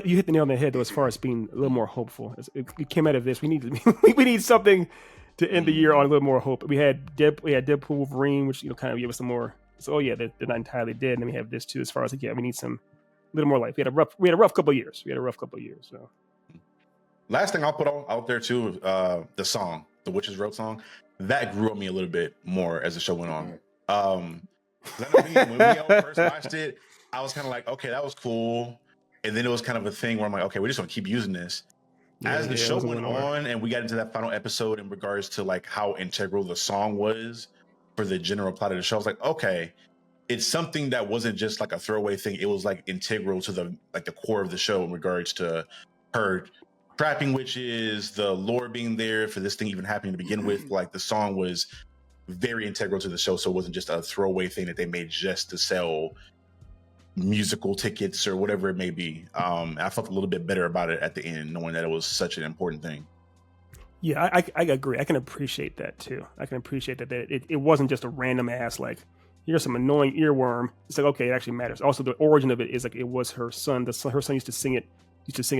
you hit the nail on the head though, as far as being a little more hopeful. It came out of this. We need something to end the year on a little more hope. We had Deadpool, Wolverine, which kind of gave us some more. So they're not entirely dead, and then we have this too. As far as we need some little more life. We had a rough couple of years. So last thing I'll put out there too, the song, the Witches Wrote song, that grew on me a little bit more as the show went on. When we all first watched it, I was kind of like, okay, that was cool, and then it was kind of a thing where I'm like, okay, we're just gonna keep using this. As the show went on, and we got into that final episode in regards to like how integral the song was for the general plot of the show, I was like, okay, it's something that wasn't just like a throwaway thing. It was like integral to the core of the show in regards to her trapping witches, the lore being there for this thing even happening to begin with. Like the song was very integral to the show, so it wasn't just a throwaway thing that they made just to sell musical tickets or whatever it may be. I felt a little bit better about it at the end, knowing that it was such an important thing. Yeah, I agree. I can appreciate that too. I can appreciate that it wasn't just a random ass like, here's some annoying earworm. It's like, okay, it actually matters. Also, the origin of it is like it was her son. Her son used to sing it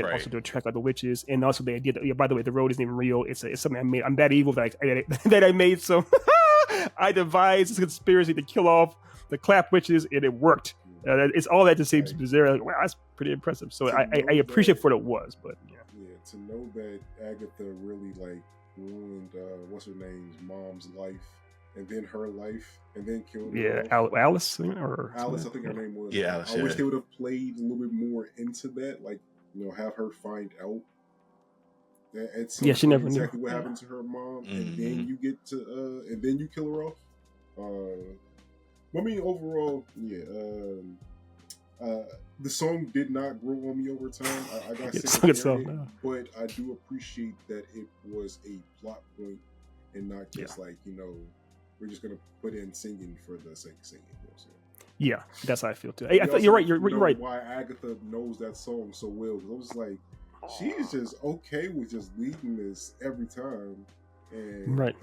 right. Also to attract other witches, and also the idea that by the way, the road isn't even real. It's something I made. I'm that evil that I made some. I devised this conspiracy to kill off the clap witches, and it worked. It's all that just seems bizarre. Like, wow, that's pretty impressive. So I appreciate what it was, but yeah. To know that Agatha really like ruined what's her name's mom's life, and then her life, and then killed her. Alice, I think her name was. Yeah, Alice, I wish they would have played a little bit more into that, like have her find out. She never exactly knew what happened to her mom, and then you get to and then you kill her off. I mean, overall, the song did not grow on me over time. I got sick of hearing it, but I do appreciate that it was a plot point and not just like we're just gonna put in singing for the sake of singing. Yeah, that's how I feel too. I thought you're right. You're right. Why Agatha knows that song so well? I was like, she's just okay with just leading this every time, and right.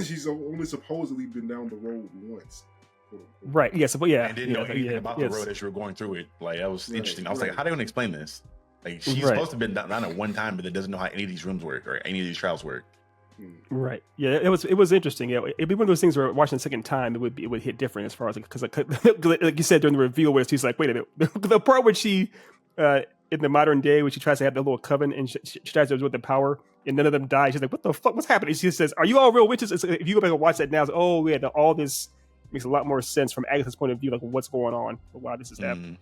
She's only supposedly been down the road once. Right. Yes. But I didn't know anything about the road as you were going through it. Like that was interesting. I was like, how are they going to explain this? Like she's supposed to have been down at one time, but it doesn't know how any of these rooms work or any of these trials work. Right. Yeah. It was interesting. Yeah. It'd be one of those things where watching the second time, it would hit different as far as because like you said during the reveal, where she's like, wait a minute, the part where she in the modern day when she tries to have the little coven and she tries to absorb the power and none of them die. She's like, what the fuck? What's happening? She says, are you all real witches? It's, if you go back and watch that now, it's, all this. Makes a lot more sense from Agatha's point of view, like what's going on, why this is happening.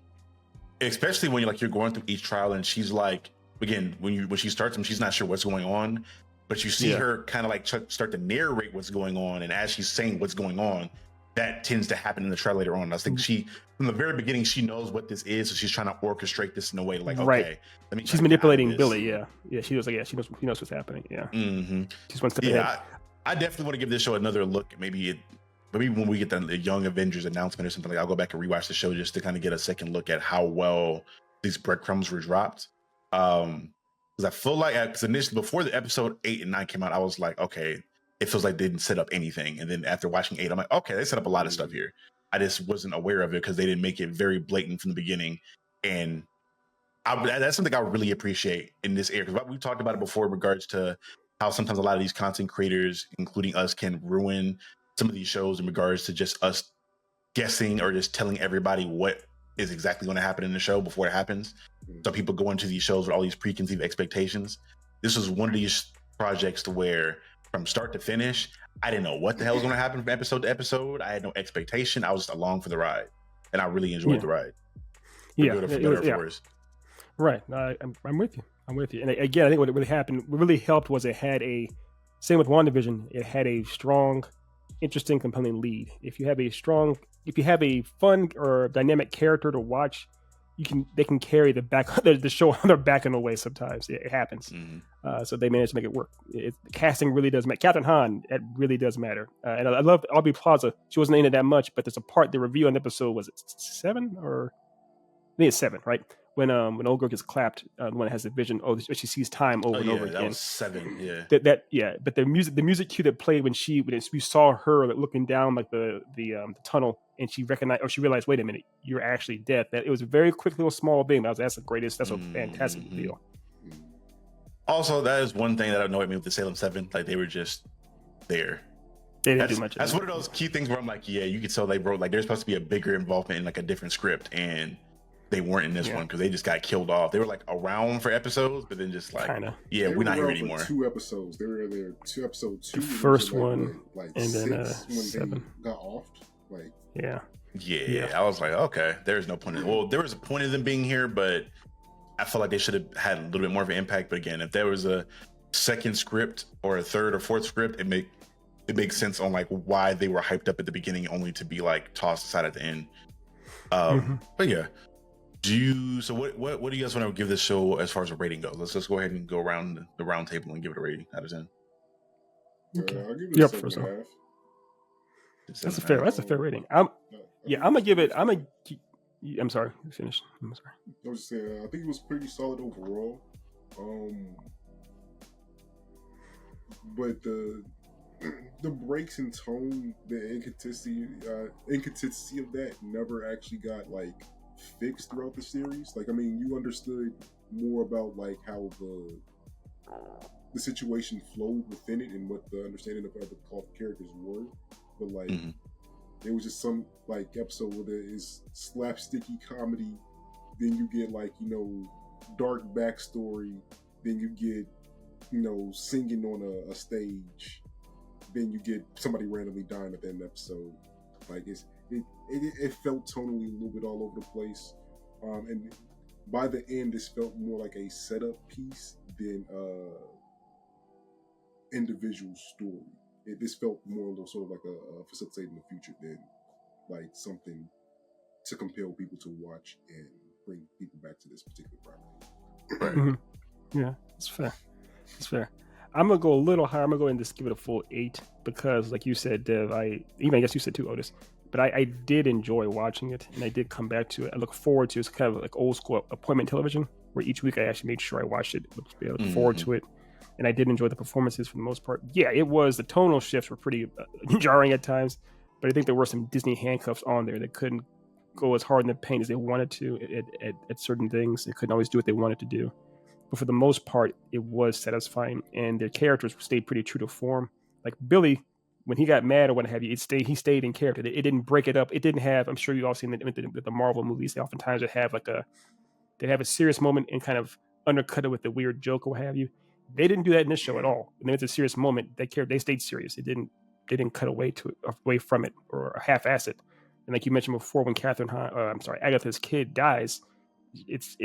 Especially when you're going through each trial, and she's like, again, when she starts them, she's not sure what's going on, but you see her kind of like start to narrate what's going on, and as she's saying what's going on, that tends to happen in the trial later on. I think she, from the very beginning, she knows what this is, so she's trying to orchestrate this in a way like, okay, let me. She's manipulating Billy. Yeah, she was like, she knows what's happening. Yeah, she's one step ahead. I definitely want to give this show another look. Maybe when we get the Young Avengers announcement or something, like I'll go back and rewatch the show just to kind of get a second look at how well these breadcrumbs were dropped. Because I feel like, because initially before the episode 8 and 9 came out, I was like, okay, it feels like they didn't set up anything. And then after watching 8, I'm like, okay, they set up a lot of stuff here. I just wasn't aware of it because they didn't make it very blatant from the beginning. And that's something I really appreciate in this era. Because we talked about it before in regards to how sometimes a lot of these content creators, including us, can ruin some of these shows in regards to just us guessing or just telling everybody what is exactly going to happen in the show before it happens. So people go into these shows with all these preconceived expectations. This was one of these projects to where from start to finish, I didn't know what the hell was going to happen from episode to episode. I had no expectation. I was just along for the ride, and I really enjoyed the ride. For good or for better or for worse. Right. I'm with you. I'm with you. And again, I think what really happened, what really helped was it had same with WandaVision, it had a strong, interesting, compelling lead. If you have a fun or dynamic character to watch, they can carry the show on their back in a way. Sometimes it happens. So they managed to make it work. Casting really does matter. Catherine Hahn, it really does matter. And I love Aubrey Plaza. She wasn't in it that much, but there's a part, the review on the episode, was it 7 or I think it's 7, right? When old girl gets clapped, the one that has the vision, she sees time over and over again. That was 7, yeah. But the music cue that played when we saw her looking down like the tunnel, and she recognized, or she realized, wait a minute, you're actually dead. That it was a very quick little small thing. That's a fantastic deal. Also, that is one thing that annoyed me with the Salem 7. Like, they were just there. They didn't do much. That's one of those key things where I'm like, yeah, you could tell they wrote, like, there's supposed to be a bigger involvement in like a different script, and they weren't in this one because they just got killed off. They were like around for episodes, but then just like, we're not here anymore. 2 episodes. They were there 2 episodes. The first one, like and 6 then when 7. they got off. Like, yeah. I was like, okay, there's no point. Well, there was a point of them being here, but I felt like they should have had a little bit more of an impact. But again, if there was a second script or a third or fourth script, it makes sense on like why they were hyped up at the beginning only to be like tossed aside at the end. But yeah. What do you guys want to give this show as far as a rating goes? Let's go ahead and go around the round table and give it a rating out of 10. Okay. I'll give it a 7.5. That's a fair rating. I'm gonna give it. I'm sorry. Finish. I'm sorry. I was just saying, I think it was pretty solid overall. But the breaks in tone, the inconsistency of that never actually got like fixed throughout the series. Like, I mean, you understood more about like how the situation flowed within it and what the understanding of other characters were, but like it was just some like episode where there is slapsticky comedy, then you get like, you know, dark backstory, then you get, you know, singing on a stage, then you get somebody randomly dying at the end of the episode. Like it felt tonally a little bit all over the place, and by the end, this felt more like a setup piece than individual story. This felt more sort of like a facilitating the future than like something to compel people to watch and bring people back to this particular property. Right. Yeah, it's fair. It's fair. I'm gonna go a little higher. I'm gonna go and just give it a full 8 because, like you said, Dev, I guess you said too, Otis. But I did enjoy watching it, and I did come back to it. I look forward to it. It's kind of like old school appointment television, where each week I actually made sure I watched it. I look forward to it, and I did enjoy the performances for the most part. Yeah, it was, the tonal shifts were pretty jarring at times, but I think there were some Disney handcuffs on there that couldn't go as hard in the paint as they wanted to at certain things. They couldn't always do what they wanted to do. But for the most part, it was satisfying, and their characters stayed pretty true to form. Like Billy, when he got mad or what have you, he stayed in character. It didn't break it up. It didn't have, I'm sure you've all seen the Marvel movies, they oftentimes would have they have a serious moment and kind of undercut it with the weird joke or what have you. They didn't do that in this show at all. When it's a serious moment, they stayed serious. They didn't cut away from it or half-ass it. And like you mentioned before, when Agatha's kid dies,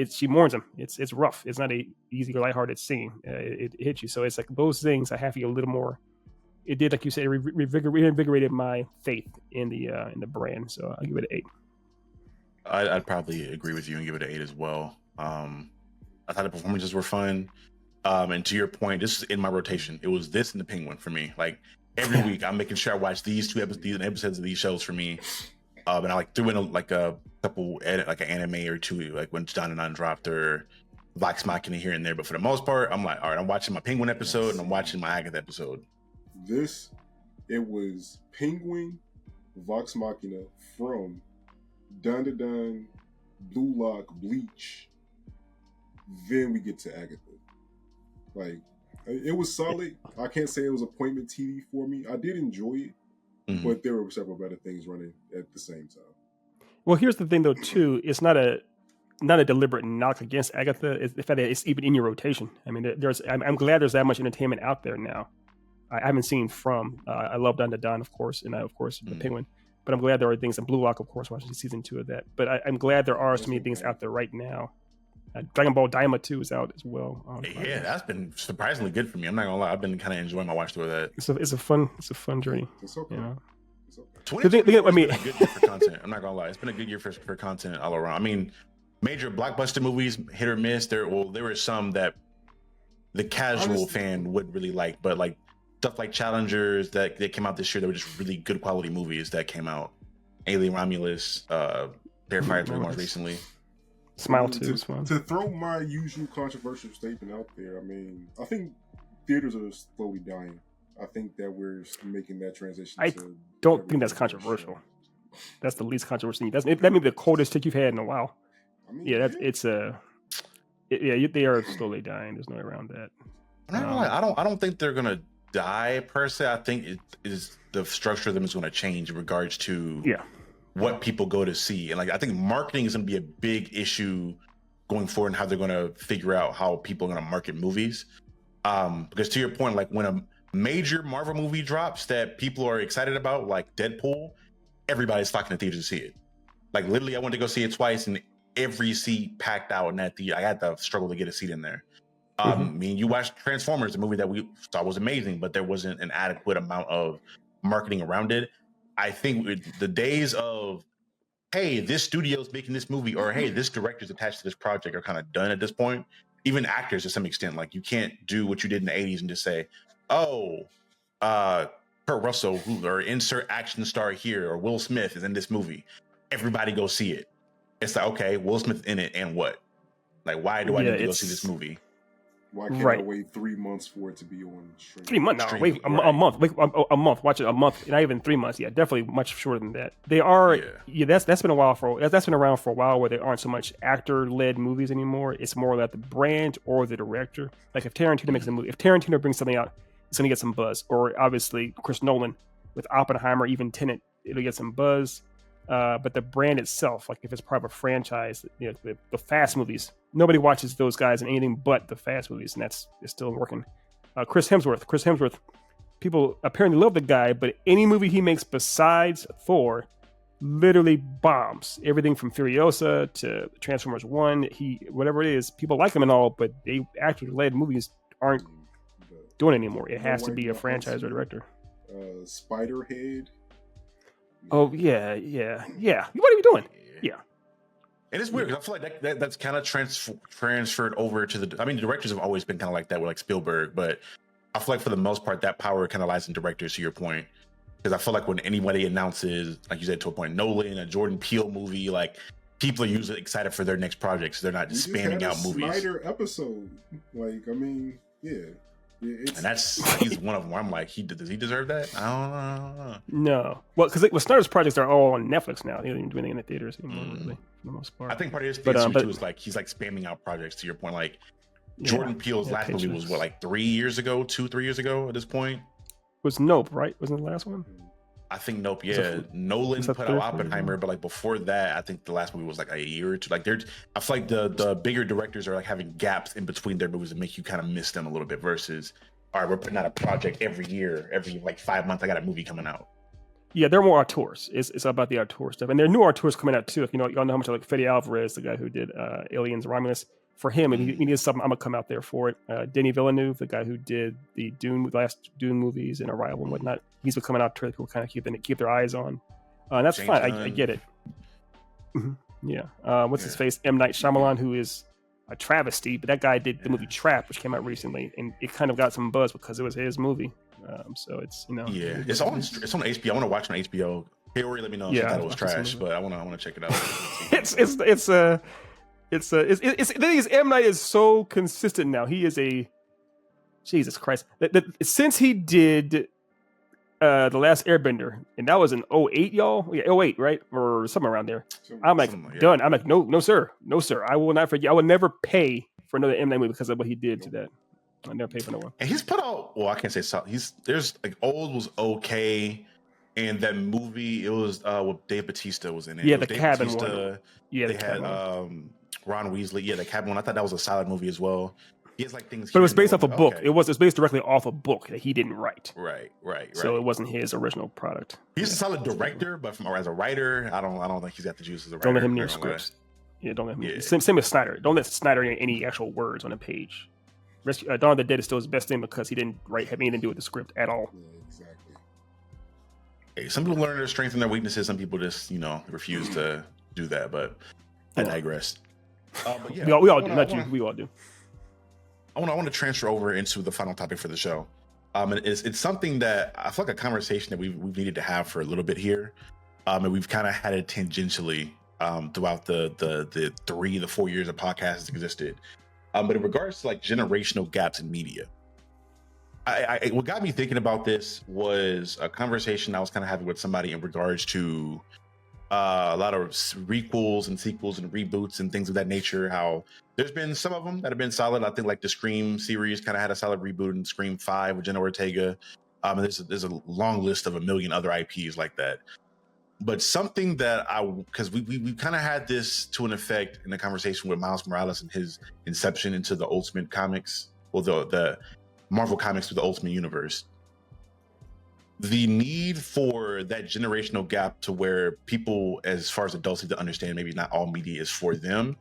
she mourns him. It's rough. It's not a easy or lighthearted scene. It hits you. So it's like those things I have to get a little more. It did, like you said, reinvigorated my faith in the brand. So I'll give it an 8. I'd probably agree with you and give it an 8 as well. I thought the performances were fun. And to your point, this is in my rotation. It was this and the Penguin for me. Like every week, I'm making sure I watch these 2 episodes of these shows for me. And I like threw in a couple like an anime or 2, like when John and I dropped, or Vox Machina here and there. But for the most part, I'm like, all right, I'm watching my Penguin episode and I'm watching my Agatha episode. It was Penguin, Vox Machina, From, Dun Dun Dun, Blue Lock, Bleach. Then we get to Agatha. Like, it was solid. I can't say it was appointment TV for me. I did enjoy it, but there were several better things running at the same time. Well, here's the thing though too. It's not a deliberate knock against Agatha. It's the fact that it's even in your rotation. I mean, I'm glad there's that much entertainment out there now. I haven't seen From. I love Dun to Dun, of course, and of course The Penguin. But I'm glad there are things. And Blue Lock, of course, watching season 2 of that. But I'm glad there are so many things out there right now. Dragon Ball Daima 2 is out as well. Yeah, that's been surprisingly good for me. I'm not gonna lie. I've been kind of enjoying my watch through that. It's a fun journey. It's okay. You know? It's okay. 2024 has been a good year for content. I'm not gonna lie. It's been a good year for content all around. I mean, major blockbuster movies, hit or miss. There were some that the casual fan wouldn't really like, but like stuff like Challengers that came out this year, that were just really good quality movies that came out. Alien Romulus, Terrifier 3 more recently. Smile 2 is fun. To throw my usual controversial statement out there, I mean, I think theaters are slowly dying. I think that we're making that transition. I don't think that's controversial. That's the least controversial thing. That may be the coldest take you've had in a while. I mean, yeah, they are slowly dying. There's no way around that. I don't think they're gonna die per se. I think it is the structure of them is going to change in regards to what people go to see, and like I think marketing is going to be a big issue going forward, and how they're going to figure out how people are going to market movies. Because to your point, like when a major Marvel movie drops that people are excited about, like Deadpool, everybody's flocking to theaters to see it. Like literally, I went to go see it twice, and every seat packed out in that theater. I had to struggle to get a seat in there. I mean, you watched Transformers, a movie that we thought was amazing, but there wasn't an adequate amount of marketing around it. I think the days of, hey, this studio's making this movie, or hey, this director's attached to this project, are kind of done at this point. Even actors to some extent, like you can't do what you did in the 80s and just say, oh, Kurt Russell, or insert action star here, or Will Smith is in this movie. Everybody go see it. It's like, okay, Will Smith in it, and what? Like, why do I need to go see this movie? Why can't I wait 3 months for it to be on stream? 3 months? No, wait a month. Wait a month. Watch it a month. Not even 3 months. Yeah, definitely much shorter than that. They are. Yeah, that's been a while that's been around for a while, where there aren't so much actor-led movies anymore. It's more like the brand or the director. Like if Tarantino makes a movie, if Tarantino brings something out, it's gonna get some buzz. Or obviously Chris Nolan with Oppenheimer, even Tenet, it'll get some buzz. But the brand itself, like if it's part of a franchise, you know, the Fast movies, nobody watches those guys in anything but the Fast movies, and it's still working. Chris Hemsworth, people apparently love the guy, but any movie he makes besides Thor literally bombs. Everything from Furiosa to Transformers 1, whatever it is, people like him and all, but they actor-led movies aren't doing it anymore. It has to be a franchise or director. Spiderhead. Oh yeah. What are you doing? Yeah. And it's weird because I feel like that's kind of transferred over to the. I mean, the directors have always been kind of like that with like Spielberg, but I feel like for the most part that power kind of lies in directors. To your point, because I feel like when anybody announces, like you said, to a point, Nolan, a Jordan Peele movie, like people are usually excited for their next projects. They're not just spamming out movies. Snyder episode, like I mean, yeah. And he's one of them where I'm like, does he deserve that? I don't know. No. Well, because Snyder's projects are all on Netflix now. He doesn't even do anything in the theaters anymore, really, for the most part. I think part of his too is like he's like spamming out projects, to your point. Like Jordan Peele's last movie was what, like 3 years ago, 2-3 years ago at this point? Was Nope, right? Wasn't the last one? I think Nope, yeah. Nolan put out Oppenheimer, but like before that, I think the last movie was like a year or two. Like I feel like the bigger directors are like having gaps in between their movies that make you kind of miss them a little bit versus, all right, we're putting out a project every year, every like 5 months, I got a movie coming out. Yeah, they're more auteurs. It's about the auteur stuff. And there are new auteurs coming out too. If y'all know how much I like Fede Alvarez, the guy who did Aliens Romulus. For him, if he needs something, I'm gonna come out there for it. Denis Villeneuve, the guy who did the last Dune movies and Arrival and whatnot, he's been coming out to people kind of keep their eyes on. And that's fine. I get it. Yeah. What's his face? M. Night Shyamalan, who is a travesty, but that guy did the movie Trap, which came out recently, and it kind of got some buzz because it was his movie. So it's yeah, it's on HBO. I want to watch it on HBO. Hey, Ori, let me know if you thought it was trash, but I want to check it out. The thing is, M. Night is so consistent now. He is Jesus Christ. Since he did The Last Airbender, and that was in 2008, y'all. Yeah, 08, right? Or somewhere around there. I'm like, done. I'm like, no, sir. I will not forget. I will never pay for another M. Night movie because of what he did to that. I'll never pay for no one. And he's put out, well, I can't say so. There's like Old was okay, And that movie, it was with Dave Bautista was in it. Yeah, It was the Dave cabin Bautista. one. Yeah, They the had cabin. Ron Weasley. Yeah, the cabin one. I thought that was a solid movie as well. He has like things. But it here was and there based off a where I'm book. like, It's based directly off a book that he didn't write. Right. So it wasn't his original product. He's a solid director, but as a writer, I don't think he's got the juice as a writer. Don't let him near You know, like- scripts. Yeah, don't let him. Yeah. Same with Snyder. Don't let Snyder in any actual words on a page. Dawn of the Dead is still his best thing because he didn't have anything to do with the script at all. Yeah, exactly. Hey, some people learn their strengths and their weaknesses. Some people just, refuse to do that. But I digress. But yeah, we all do. Not you. We all do. I want to transfer over into the final topic for the show. And it's something that I feel like a conversation that we've needed to have for a little bit here, and we've kind of had it tangentially throughout the 4 years of podcasts has existed. But in regards to like generational gaps in media, I what got me thinking about this was a conversation I was kind of having with somebody in regards to a lot of requels and sequels and reboots and things of that nature. How there's been some of them that have been solid. I think like the Scream series kind of had a solid reboot in Scream 5 with Jenna Ortega. And there's a long list of a million other IPs like that. But something that because we kind of had this to an effect in the conversation with Miles Morales and his inception into the Ultimate Comics, or the Marvel Comics with the Ultimate Universe. The need for that generational gap to where people, as far as adults, need to understand maybe not all media is for them,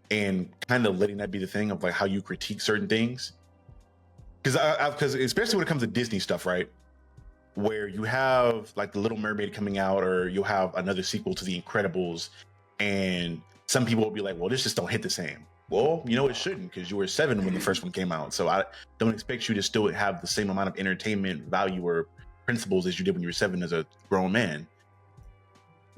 and kind of letting that be the thing of like how you critique certain things. Because especially when it comes to Disney stuff, right? Where you have like the Little Mermaid coming out, or you'll have another sequel to The Incredibles, and some people will be like, well, this just don't hit the same. Well, it shouldn't, because you were 7 when the first one came out. So I don't expect you to still have the same amount of entertainment value or principles as you did when you were 7 as a grown man.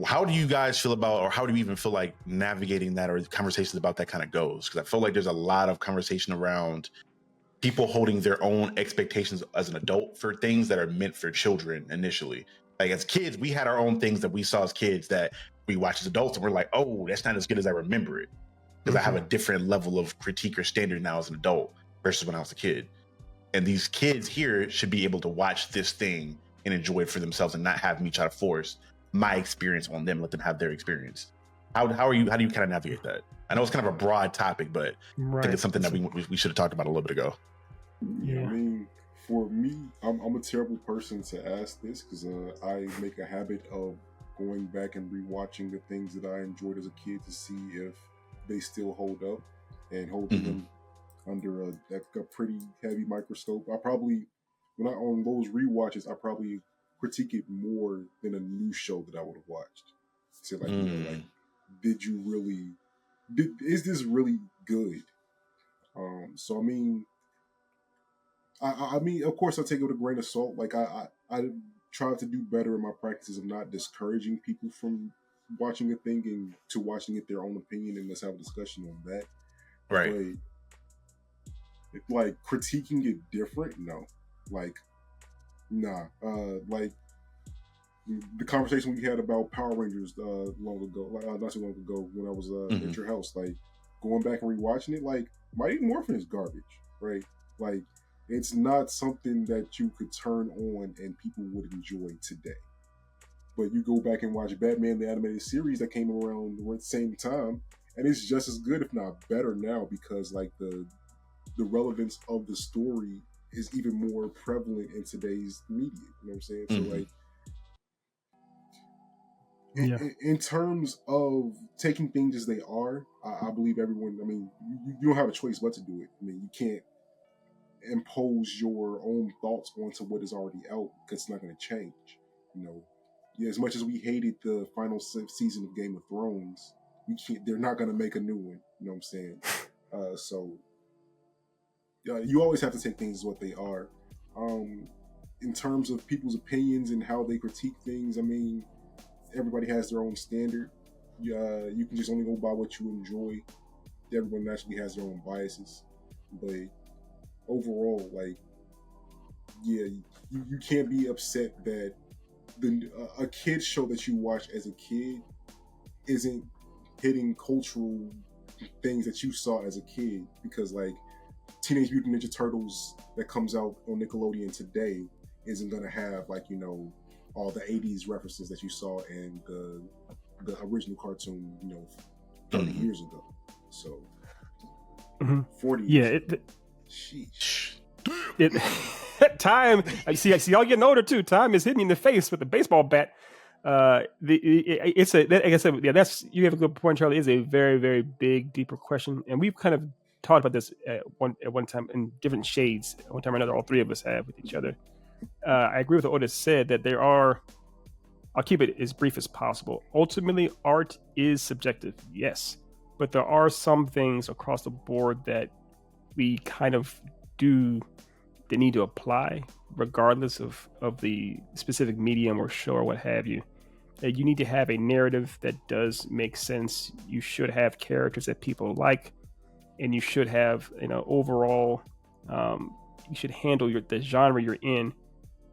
How do you guys feel about, or how do you even feel like navigating that, or conversations about that kind of goes? Because I feel like there's a lot of conversation around people holding their own expectations as an adult for things that are meant for children initially. Like as kids, we had our own things that we saw as kids that we watched as adults, and we're like, oh, that's not as good as I remember it. Because I have a different level of critique or standard now as an adult versus when I was a kid. And these kids here should be able to watch this thing and enjoy it for themselves, and not have me try to force my experience on them, let them have their experience. How do you kind of navigate that? I know it's kind of a broad topic, but I think it's something that we should have talked about a little bit ago. Yeah, I mean, for me, I'm a terrible person to ask this, because I make a habit of going back and rewatching the things that I enjoyed as a kid to see if they still hold up, and holding them under a pretty heavy microscope. I probably, on those rewatches, I probably critique it more than a new show that I would have watched. So like, did you really? Is this really good? So I mean. I mean, of course, I take it with a grain of salt. Like I try to do better in my practices of not discouraging people from watching a thing and to watching it their own opinion, and let's have a discussion on that. Right. But, like critiquing it different, no. Like, nah. Like the conversation we had about Power Rangers long ago, not so long ago, when I was at your house, like going back and rewatching it, like Mighty Morphin is garbage, right? Like. It's not something that you could turn on and people would enjoy today. But you go back and watch Batman the Animated Series that came around at the same time, and it's just as good, if not better now, because like the relevance of the story is even more prevalent in today's media. You know what I'm saying? So like, in terms of taking things as they are, I believe everyone. I mean, you don't have a choice but to do it. I mean, you can't impose your own thoughts onto what is already out, because it's not going to change. As much as we hated the final season of Game of Thrones, they're not going to make a new one. You know what I'm saying? So you always have to take things as what they are. In terms of people's opinions and how they critique things, I mean, everybody has their own standard. You can just only go by what you enjoy. Everyone naturally has their own biases, but overall, like, yeah, you can't be upset that a kid's show that you watch as a kid isn't hitting cultural things that you saw as a kid, because like Teenage Mutant Ninja Turtles that comes out on Nickelodeon today isn't gonna have like all the '80s references that you saw in the original cartoon, 30 years ago. So 40 years ago. Sheesh. Time. I see y'all getting older too. Time is hitting you in the face with a baseball bat. Like I said, yeah, you have a good point, Charlie. It's a very, very big, deeper question, and we've kind of talked about this at one time in different shades. At one time or another, all three of us have with each other. I agree with what Otis said that there are. I'll keep it as brief as possible. Ultimately, art is subjective, yes, but there are some things across the board that we kind of do. They need to apply regardless of the specific medium or show or what have you. You need to have a narrative that does make sense. You should have characters that people like, and you should have, overall, you should handle the genre you're in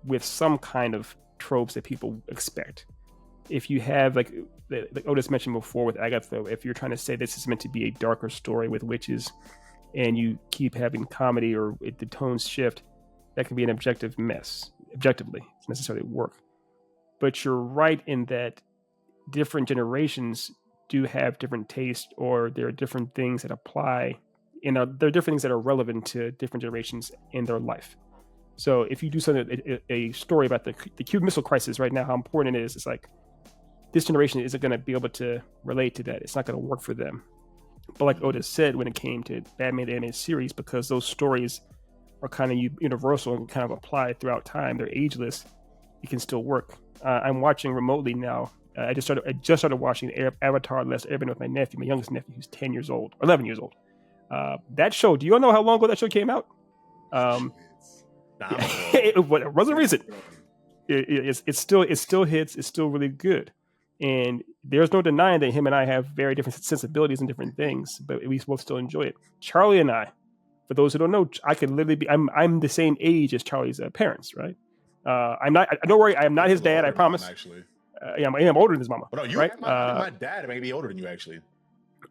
with some kind of tropes that people expect. If you have, like Otis mentioned before with Agatha, if you're trying to say this is meant to be a darker story with witches, and you keep having comedy or the tones shift, that can be an objective mess. Objectively, it's necessarily work. But you're right in that different generations do have different tastes, or there are different things that apply, and there are different things that are relevant to different generations in their life. So if you do something, a story about the Cuban Missile Crisis right now, how important it is, it's like this generation isn't going to be able to relate to that. It's not going to work for them. But like Otis said, when it came to Batman the Animated Series, because those stories are kind of universal and kind of apply throughout time, they're ageless, it can still work. I'm watching remotely now. I just started watching Avatar: The Last Airbender with my nephew, my youngest nephew, who's 11 years old. That show, do you all know how long ago that show came out? It wasn't recent. It still hits. It's still really good. And there's no denying that him and I have very different sensibilities and different things, but we both still enjoy it. Charlie and I, for those who don't know, I could literally be. I'm the same age as Charlie's parents, right? I'm not. Don't worry, I am not his dad. I promise. Actually, yeah, I'm older than his mama. Well, no, right? My dad may be older than you, actually.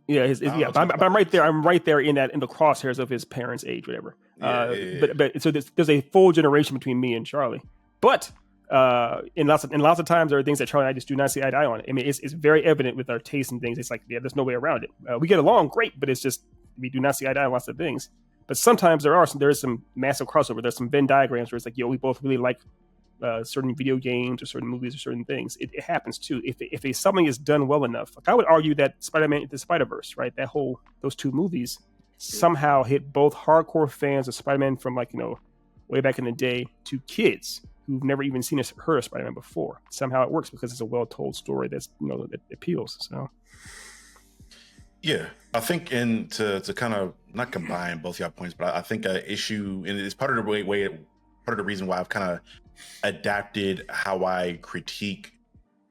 Yeah, but I'm right there. I'm right there in the crosshairs of his parents' age, whatever. But so there's a full generation between me and Charlie. But in lots of times there are things that Charlie and I just do not see eye to eye on. I mean, it's very evident with our taste and things. It's like, yeah, there's no way around it. We get along great, but it's just we do not see eye to eye on lots of things. But sometimes there is some massive crossover. There's some Venn diagrams where it's like, we both really like certain video games or certain movies or certain things. It happens too. If something is done well enough, like I would argue that Spider-Man: The Spider-Verse, right? Those two movies somehow hit both hardcore fans of Spider-Man from way back in the day to kids who've never even seen or heard of Spider-Man before. Somehow it works because it's a well-told story that appeals. So. Yeah, I think to kind of not combine both y'all points, but I think an issue, and it's part of the reason why I've kind of adapted how I critique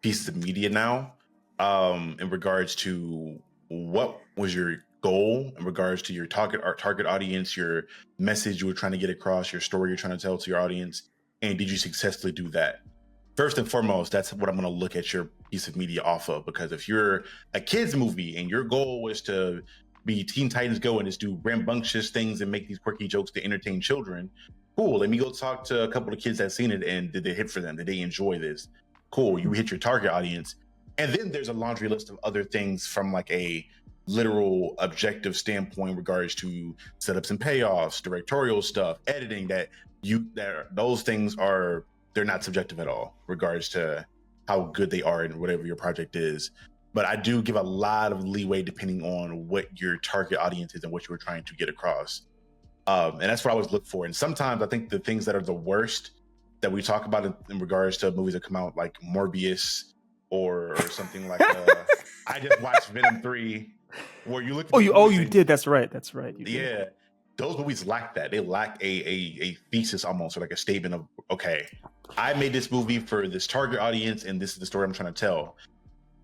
pieces of media now, in regards to what was your goal, in regards to your target audience, your message you were trying to get across, your story you're trying to tell to your audience, and did you successfully do that? First and foremost, that's what I'm going to look at your piece of media off of, because if you're a kids movie and your goal is to be Teen Titans Go and just do rambunctious things and make these quirky jokes to entertain children, cool. Let me go talk to a couple of kids that seen it, and did they hit for them? Did they enjoy this? Cool. You hit your target audience. And then there's a laundry list of other things from like a literal objective standpoint in regards to setups and payoffs, directorial stuff, editing, those things they're not subjective at all in regards to how good they are in whatever your project is. But I do give a lot of leeway depending on what your target audience is and what you're trying to get across. And that's what I always look for. And sometimes I think the things that are the worst that we talk about in regards to movies that come out, like Morbius or something like I just watched Venom 3, where you look at you did. That's right. You did. Yeah. Those movies lack that. They lack a thesis almost, or like a statement of, okay, I made this movie for this target audience and this is the story I'm trying to tell.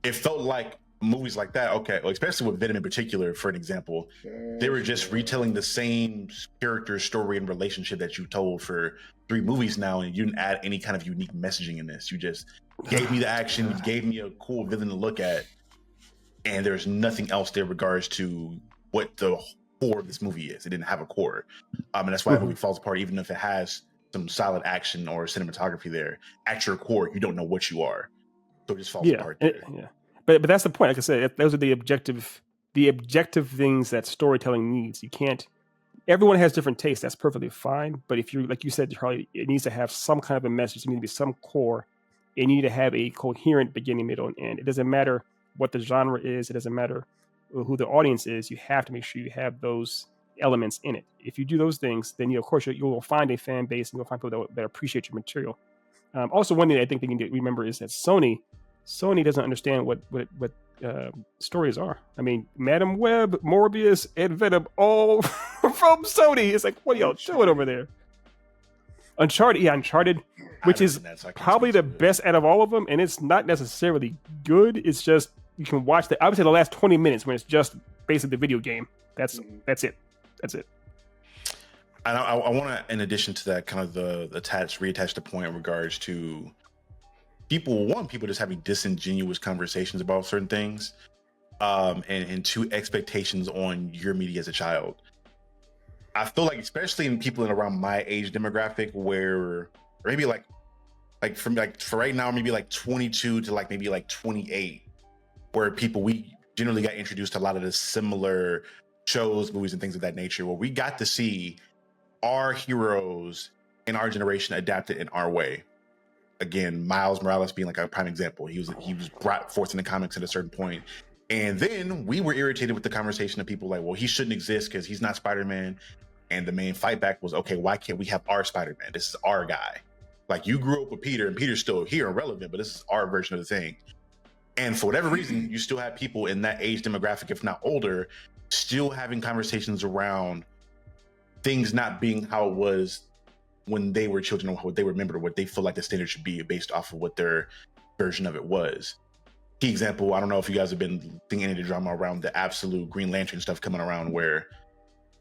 It felt like movies like that, okay, well, especially with Venom in particular, for an example, they were just retelling the same character, story, and relationship that you told for 3 movies now, and you didn't add any kind of unique messaging in this. You just gave me the action, you gave me a cool villain to look at, and there's nothing else there in regards to what the core of this movie is. It didn't have a core. And that's why the movie falls apart, even if it has some solid action or cinematography there. At your core, you don't know what you are, so it just falls Yeah, apart there. yeah. But that's the point. Like I said, those are the objective things that storytelling needs. You can't. Everyone has different tastes. That's perfectly fine. But if you, like you said, Charlie, it needs to have some kind of a message. It needs to be some core. You need to have a coherent beginning, middle, and end. It doesn't matter what the genre is. It doesn't matter who the audience is. You have to make sure you have those elements in it. If you do those things, then of course you will find a fan base and you'll find people that appreciate your material. Also, one thing I think they need to remember is that Sony doesn't understand what stories are. I mean, Madam Web, Morbius, and Venom, all from Sony. It's like, what are y'all doing over there? Uncharted, which is probably the best out of all of them, and it's not necessarily good. It's just you can watch I would say the last 20 minutes when it's just basically the video game. That's it. I want to, in addition to that, kind of reattach the point in regards to people just having disingenuous conversations about certain things, and two, expectations on your media as a child. I feel like, especially in people in around my age demographic, where maybe like from for right now, maybe like 22 to maybe 28, where we generally got introduced to a lot of the similar shows, movies, and things of that nature, where we got to see our heroes in our generation adapted in our way. Again, Miles Morales being a prime example. He was brought forth in the comics at a certain point. And then we were irritated with the conversation of people well, he shouldn't exist because he's not Spider-Man. And the main fight back was, okay, why can't we have our Spider-Man? This is our guy. You grew up with Peter, and Peter's still here and relevant, but this is our version of the thing. And for whatever reason, you still have people in that age demographic, if not older, still having conversations around things not being how it was when they were children, or what they remembered, or what they feel like the standard should be based off of what their version of it was. Key example, I don't know if you guys have been thinking any of the drama around the absolute Green Lantern stuff coming around, where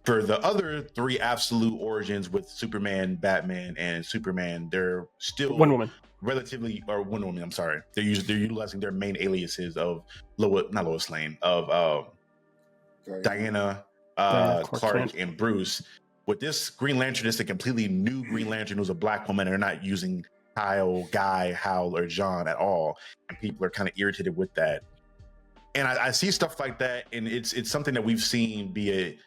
for the other three absolute origins with Superman, Batman, and Superman, they're still Wonder Woman. Wonder Woman, I'm sorry. They're utilizing their main aliases of not Lois Lane, of Diana, Clark, and Bruce. With this Green Lantern, it's a completely new Green Lantern who's a black woman, and they're not using Kyle, Guy, Hal, or John at all. And people are kind of irritated with that. And I see stuff like that, and it's something that we've seen be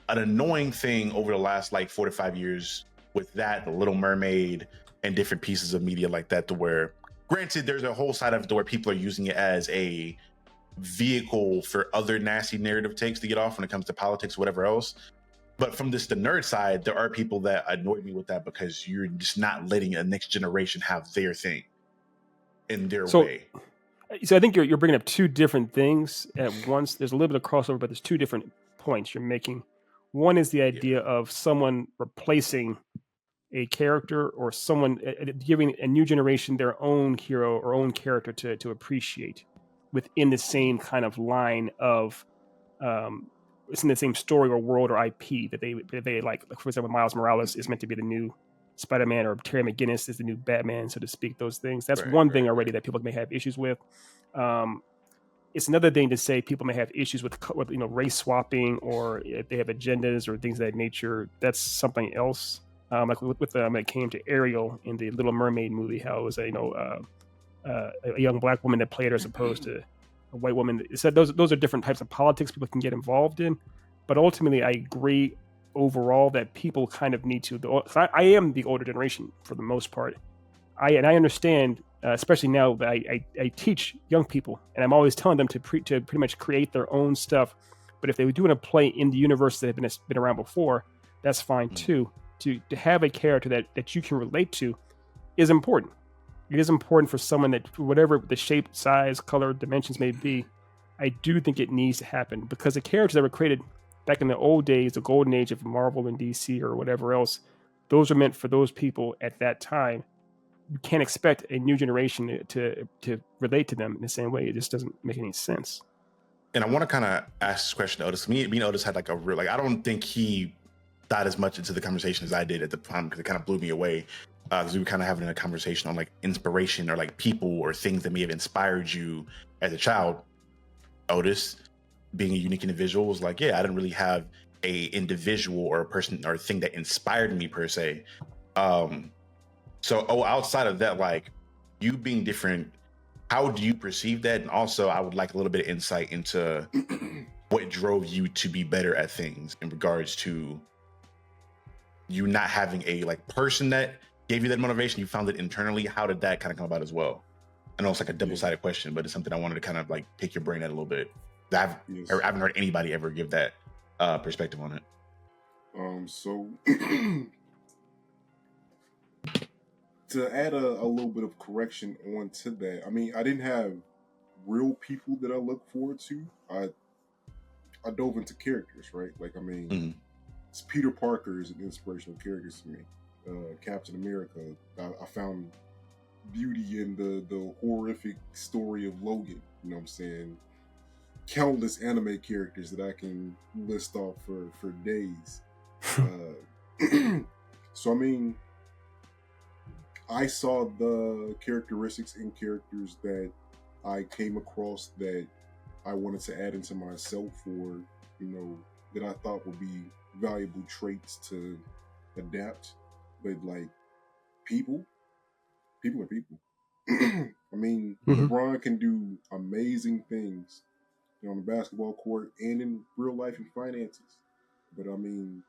an annoying thing over the last 4 to 5 years with that, The Little Mermaid, and different pieces of media like that, to where, granted, there's a whole side of it to where people are using it as a vehicle for other nasty narrative takes to get off when it comes to politics or whatever else. But from the nerd side, there are people that annoy me with that, because you're just not letting a next generation have their thing in their way. So I think you're bringing up two different things at once. There's a little bit of crossover, but there's two different points you're making. One is the idea of someone replacing a character, or someone giving a new generation their own hero or own character to appreciate within the same kind of line of it's in the same story or world or IP that they like. For example, Miles Morales is meant to be the new Spider-Man, or Terry McGinnis is the new Batman, so to speak. Those things. That's one thing already that people may have issues with. It's another thing to say people may have issues with race swapping, or if they have agendas or things of that nature. That's something else. When it came to Ariel in the Little Mermaid movie, how it was a young black woman that played her as opposed to a white woman. It said those are different types of politics people can get involved in. But ultimately, I agree overall that people kind of need to. I am the older generation for the most part. I understand, especially now that I teach young people, and I'm always telling them to pretty much create their own stuff. But if they were doing a play in the universe that have been around before, that's fine too. To have a character that you can relate to is important. It is important for someone that, whatever the shape, size, color, dimensions may be, I do think it needs to happen, because the characters that were created back in the old days, the golden age of Marvel and DC or whatever else, those are meant for those people at that time. You can't expect a new generation to relate to them in the same way. It just doesn't make any sense. And I want to kind of ask this question to Otis. Me and Otis had a real, I don't think he thought as much into the conversation as I did at the time, because it kind of blew me away. Because we were kind of having a conversation on inspiration, or people or things that may have inspired you as a child. Otis, being a unique individual, was I didn't really have a individual or a person or a thing that inspired me per se. So outside of that, like you being different, how do you perceive that? And also, I would like a little bit of insight into what drove you to be better at things in regards to you not having a like person that gave you that motivation. You found it internally. How did that kind of come about as well? I know it's like a double-sided question, but it's something I wanted to kind of like pick your brain at a little bit. I haven't heard anybody ever give that perspective on it. So to add a little bit of correction onto that, I mean, I didn't have real people that I look forward to. I dove into characters, right? Like, I mean, it's Peter Parker is an inspirational character to me. Captain America, I found beauty in the horrific story of Logan. You know what I'm saying? Countless anime characters that I can list off for days. So I mean, I saw the characteristics in characters that I came across that I wanted to add into myself, or that I thought would be valuable traits to adapt. But like people are people. I mean, LeBron can do amazing things, on the basketball court and in real life and finances. But I mean,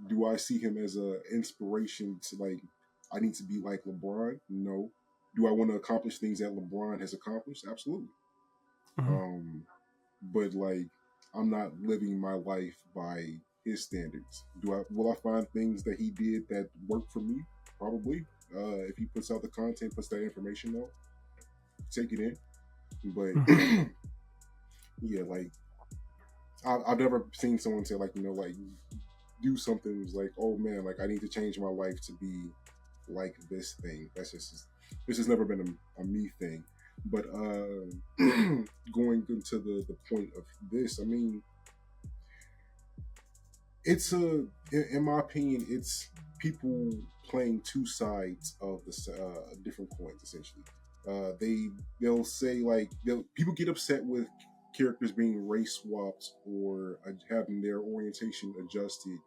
do I see him as an inspiration to like, I need to be like LeBron? No. Do I want to accomplish things that LeBron has accomplished? Absolutely. But like, I'm not living my life by his standards. Will I find things that he did that work for me? Probably. If he puts out the content, puts that information out, take it in. But yeah, like I've never seen someone say like, like do something was like, oh man, like I need to change my life to be like this thing. This has never been a me thing. But going into the point of this, I mean, it's in my opinion, it's people playing two sides of the different coins. Essentially, they'll say like people get upset with characters being race swapped or having their orientation adjusted.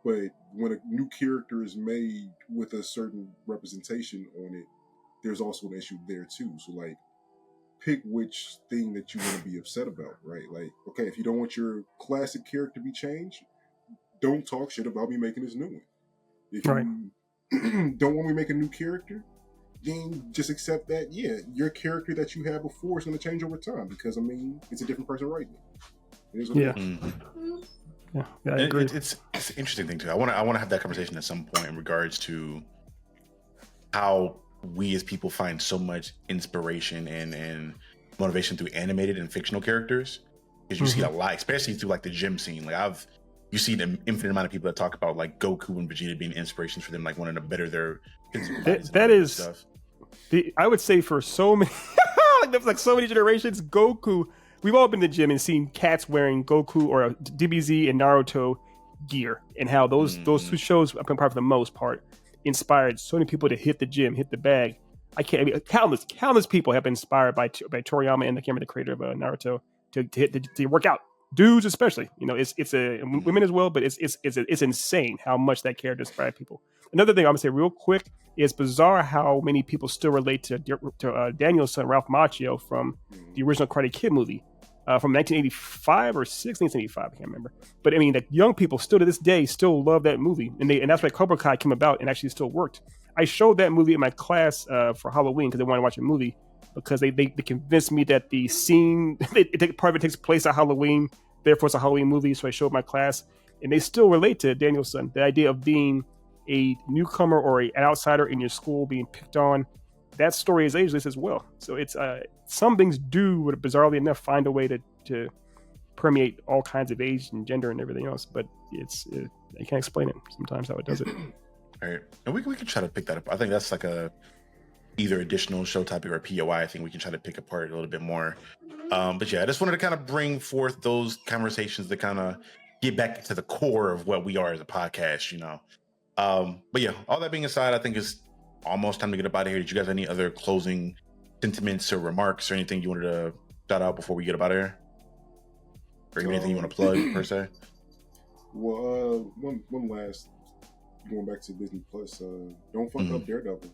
But when a new character is made with a certain representation on it, there's also an issue there too. So like, pick which thing that you want to be upset about, right? Like, okay, if you don't want your classic character to be changed, don't talk shit about me making this new one. If you don't want me to make a new character, then just accept that, yeah, your character that you had before is going to change over time because, I mean, it's a different person writing it. It is what it is. Yeah, I agree. It's an interesting thing too. I want to have that conversation at some point in regards to how we as people find so much inspiration and motivation through animated and fictional characters, because you see a lot, especially through like the gym scene. Like you see the infinite amount of people that talk about like Goku and Vegeta being inspirations for them, like wanting to better their that is stuff. I would say for so many like so many generations, Goku. We've all been to the gym and seen cats wearing Goku or DBZ and Naruto gear, and how those two shows, probably for the most part, inspired so many people to hit the gym, hit the bag. Countless people have been inspired by Toriyama and the creator of Naruto to work out. Dudes especially, it's women as well, but it's insane how much that character inspired people. Another thing I'm gonna say real quick is bizarre how many people still relate to Daniel's son Ralph Macchio from the original Karate Kid movie from 1985 or 1985, I can't remember. But I mean, the young people still to this day still love that movie, and that's why Cobra Kai came about and actually still worked. I showed that movie in my class for Halloween because they wanted to watch a movie, because they convinced me that the scene part of it takes place at Halloween, therefore it's a Halloween movie. So I showed my class, and they still relate to Daniel's son. The idea of being a newcomer or an outsider in your school being picked on, that story is ageless as well. So it's some things do, bizarrely enough, find a way to permeate all kinds of age and gender and everything else. But I can't explain it sometimes how it does it. All right, and we can try to pick that up. I think that's like either additional show topic or a POI. I think we can try to pick apart a little bit more. But yeah, I just wanted to kind of bring forth those conversations to kind of get back to the core of what we are as a podcast, But yeah, all that being aside, I think it's almost time to get up out of here. Did you guys have any other closing sentiments or remarks or anything you wanted to shout out before we get up out of here? Or anything you want to plug per se? Well, one last going back to Disney Plus, don't fuck up Daredevil.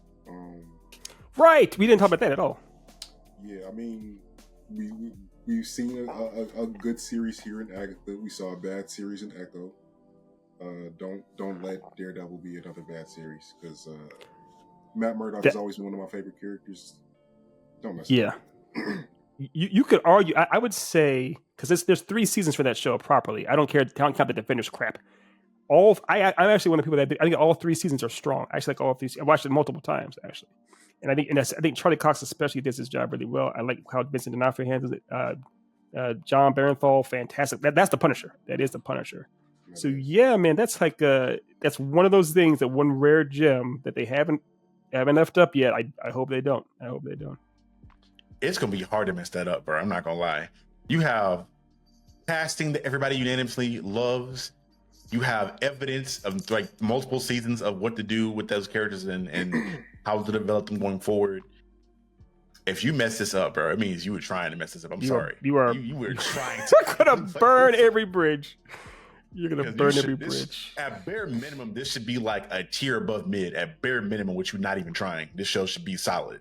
Right, we didn't talk about that at all. Yeah, I mean, we've seen a good series here in Agatha. We saw a bad series in Echo. Don't let Daredevil be another bad series, because Matt Murdock has always been one of my favorite characters. Don't mess with him. You could argue. I would say, because there's 3 seasons for that show properly. I don't care. Count the Defenders crap. I'm actually one of the people that I think all 3 seasons are strong. I actually like all 3. I watched it multiple times actually, and I think Charlie Cox especially does his job really well. I like how Vincent D'Onofrio handles it. John Barenthal, fantastic. That's the Punisher. That is the Punisher. So yeah, man, that's like that's one of those things, that one rare gem that they haven't left up yet. I hope they don't. It's gonna be hard to mess that up, bro. I'm not gonna lie. You have casting that everybody unanimously loves. You have evidence of like multiple seasons of what to do with those characters and how to develop them going forward. If you mess this up, bro, it means you were trying to mess this up. I'm sorry. You were trying to. You're gonna burn every bridge. You're gonna burn every bridge. At bare minimum, this should be like a tier above mid. At bare minimum, which you're not even trying. This show should be solid.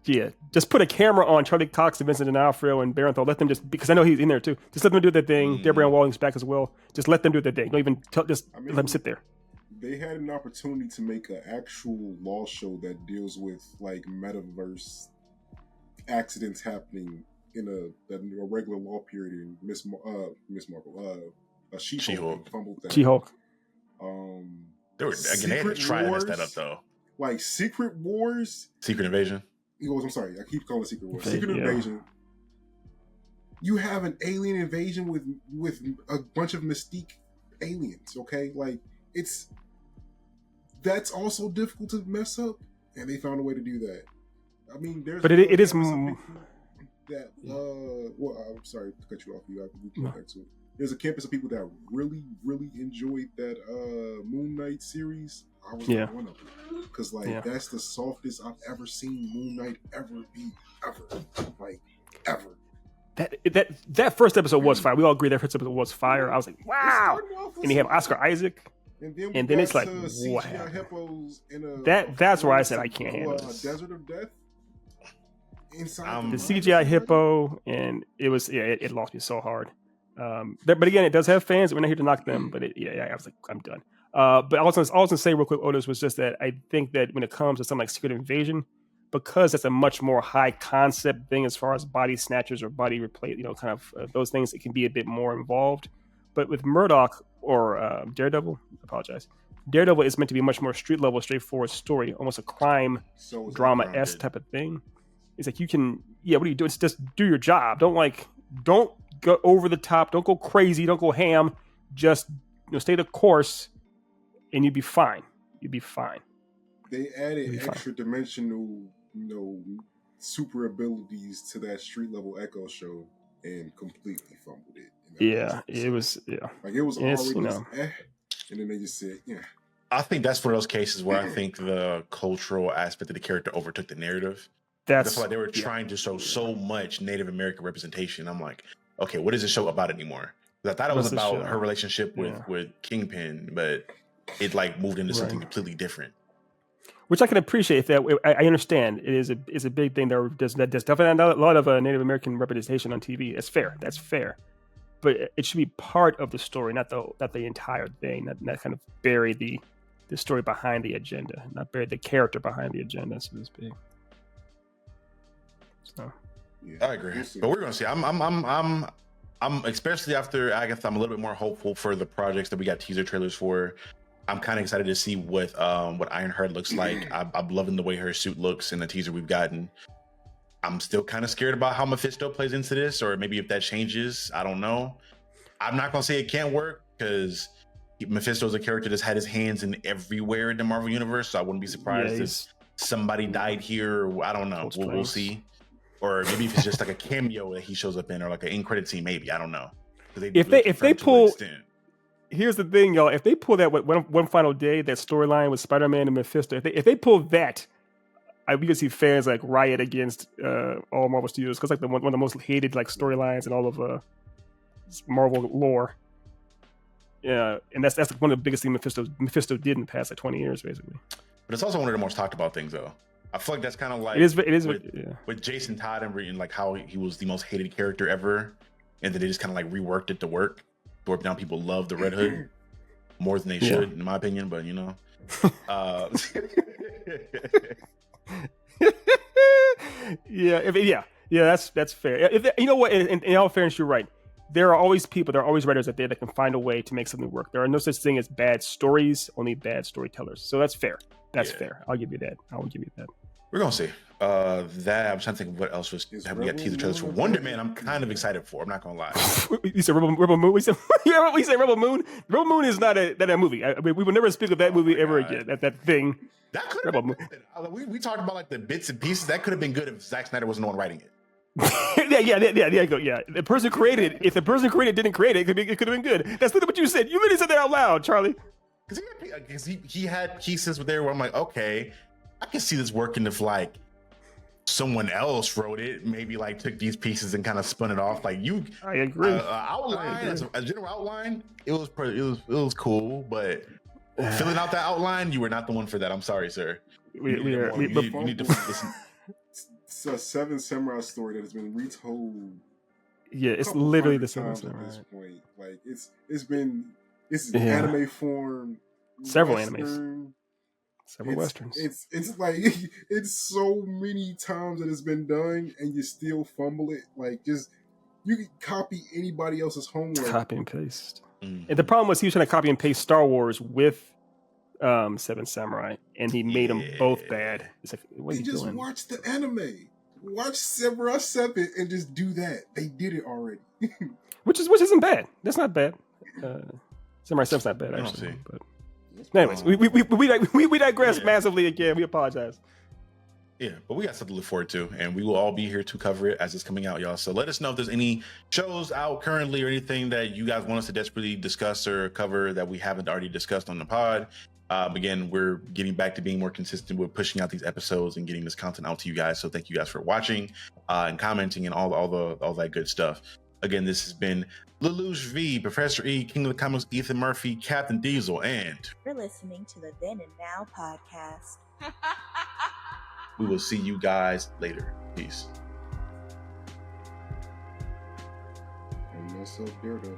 Yeah, just put a camera on Charlie Cox and Vincent D'Onofrio and Barenthal. Let them because I know he's in there too. Just let them do their thing. Deborah Ann Walling's back as well. Just let them do their thing. Don't even let them sit there. They had an opportunity to make an actual law show that deals with like metaverse accidents happening in a regular law period in Miss Marvel. She-Hulk fumbled that. She-Hulk. They had to try to mess that up though. Like Secret Wars, Secret Invasion. I'm sorry, I keep calling it Secret Wars. Secret Invasion. You have an alien invasion with a bunch of Mystique aliens. Okay, like that's also difficult to mess up, and they found a way to do that. I mean, there's it is that. Well, I'm sorry to cut you off. We can get back to it. There's a campus of people that really, really enjoyed that Moon Knight series. I was one of them, because that's the softest I've ever seen Moon Knight ever be, ever. That first episode was fire. We all agree that first episode was fire. I was like, wow. And you have Oscar Isaac, and then it's like, wow. That's where I said I can't handle this. Desert of Death. Inside the CGI hippo, and it lost me so hard. But again, it does have fans. We're not here to knock them, but I was like, I'm done. But I was going to say real quick, Otis, was just that I think that when it comes to something like Secret Invasion, because that's a much more high concept thing as far as body snatchers or body replace, kind of those things, it can be a bit more involved. But with Murdoch or Daredevil, Daredevil is meant to be a much more street level, straightforward story, almost a crime drama-esque type of thing. It's like you can, what do you do? It's just do your job. Don't go over the top. Don't go crazy. Don't go ham. Just stay the course, and you'd be fine. They added extra dimensional, super abilities to that street level Echo show, and completely fumbled it. It was. Like it was already and then they just said, I think that's one of those cases where I think the cultural aspect of the character overtook the narrative. That's why they were trying to show so much Native American representation. I'm like, okay, what is this show about anymore? I thought it was about her relationship with Kingpin, but it moved into something completely different. Which I can appreciate. That I understand it is a big thing. There's definitely a lot of Native American representation on TV. That's fair, but it should be part of the story, not the entire thing. Not kind of bury the story behind the agenda, not bury the character behind the agenda, so to speak. So, I agree, but we're gonna see. I'm especially after Agatha. I'm a little bit more hopeful for the projects that we got teaser trailers for. I'm kind of excited to see what Ironheart looks like. I'm loving the way her suit looks in the teaser we've gotten. I'm still kind of scared about how Mephisto plays into this, or maybe if that changes, I don't know. I'm not gonna say it can't work, because Mephisto is a character that's had his hands in everywhere in the Marvel universe, so I wouldn't be surprised if somebody died here. Or, I don't know. We'll see. Or maybe if it's just like a cameo that he shows up in, or like an end credit scene, maybe. I don't know. If they pull, here's the thing, y'all. If they pull that one final day, that storyline with Spider-Man and Mephisto, if they pull that, we could see fans riot against all Marvel Studios, because one of the most hated storylines in all of Marvel lore. Yeah, and that's one of the biggest things Mephisto did in the past 20 years, basically. But it's also one of the most talked about things, though. I feel like that's kind of like it is with Jason Todd and like how he was the most hated character ever, and then they just kind of like reworked it to work. But now people love the Red Hood more than they should, in my opinion. But that's fair. You know what? In all fairness, you're right. There are always writers out there that can find a way to make something work. There are no such thing as bad stories, only bad storytellers. So that's fair. That's fair. I'll give you that. We're gonna see. That I'm trying to think of what else have we got teaser trailers for. Wonder Man, I'm kind of excited for. I'm not gonna lie. You said Rebel Moon? We said Rebel Moon? Rebel Moon is not a movie. We will never speak of that movie ever again. That thing. That could have been. We talked about like the bits and pieces. That could have been good if Zack Snyder wasn't the one writing it. Yeah. The person who created it, if the person who created it didn't create it, it could have been good. That's literally what you said. You really said that out loud, Charlie. Because he had pieces there where I'm like, okay, I can see this working if like someone else wrote it, maybe like took these pieces and kind of spun it off. Like I agree. Outline as a general outline, it was cool, but filling out that outline, you were not the one for that. I'm sorry, sir. You need to listen. It's a Seven Samurai story that has been retold. Yeah, it's literally the Seven Samurai Samurai. At this point. Like it's in anime form. Several animes. Several westerns. It's like it's so many times that it's been done, and you still fumble it. Like just you can copy anybody else's homework. Copy and paste. And the problem was he was trying to copy and paste Star Wars with Seven Samurai, and he made them both bad. It's like, what are you doing? Watch the anime. Watch Samurai 7 and just do that. They did it already. which isn't bad. That's not bad. Samurai 7's not bad actually. But anyways, we digress massively again. We apologize. Yeah, but we got something to look forward to, and we will all be here to cover it as it's coming out, y'all. So let us know if there's any shows out currently or anything that you guys want us to desperately discuss or cover that we haven't already discussed on the pod. Again, we're getting back to being more consistent with pushing out these episodes and getting this content out to you guys. So thank you guys for watching and commenting and all that good stuff. Again, this has been Lelouch V, Professor E, King of the Comics, Ethan Murphy, Captain Diesel, and You're listening to the Then and Now podcast. we will see you guys later. Peace. And myself, Daredevil.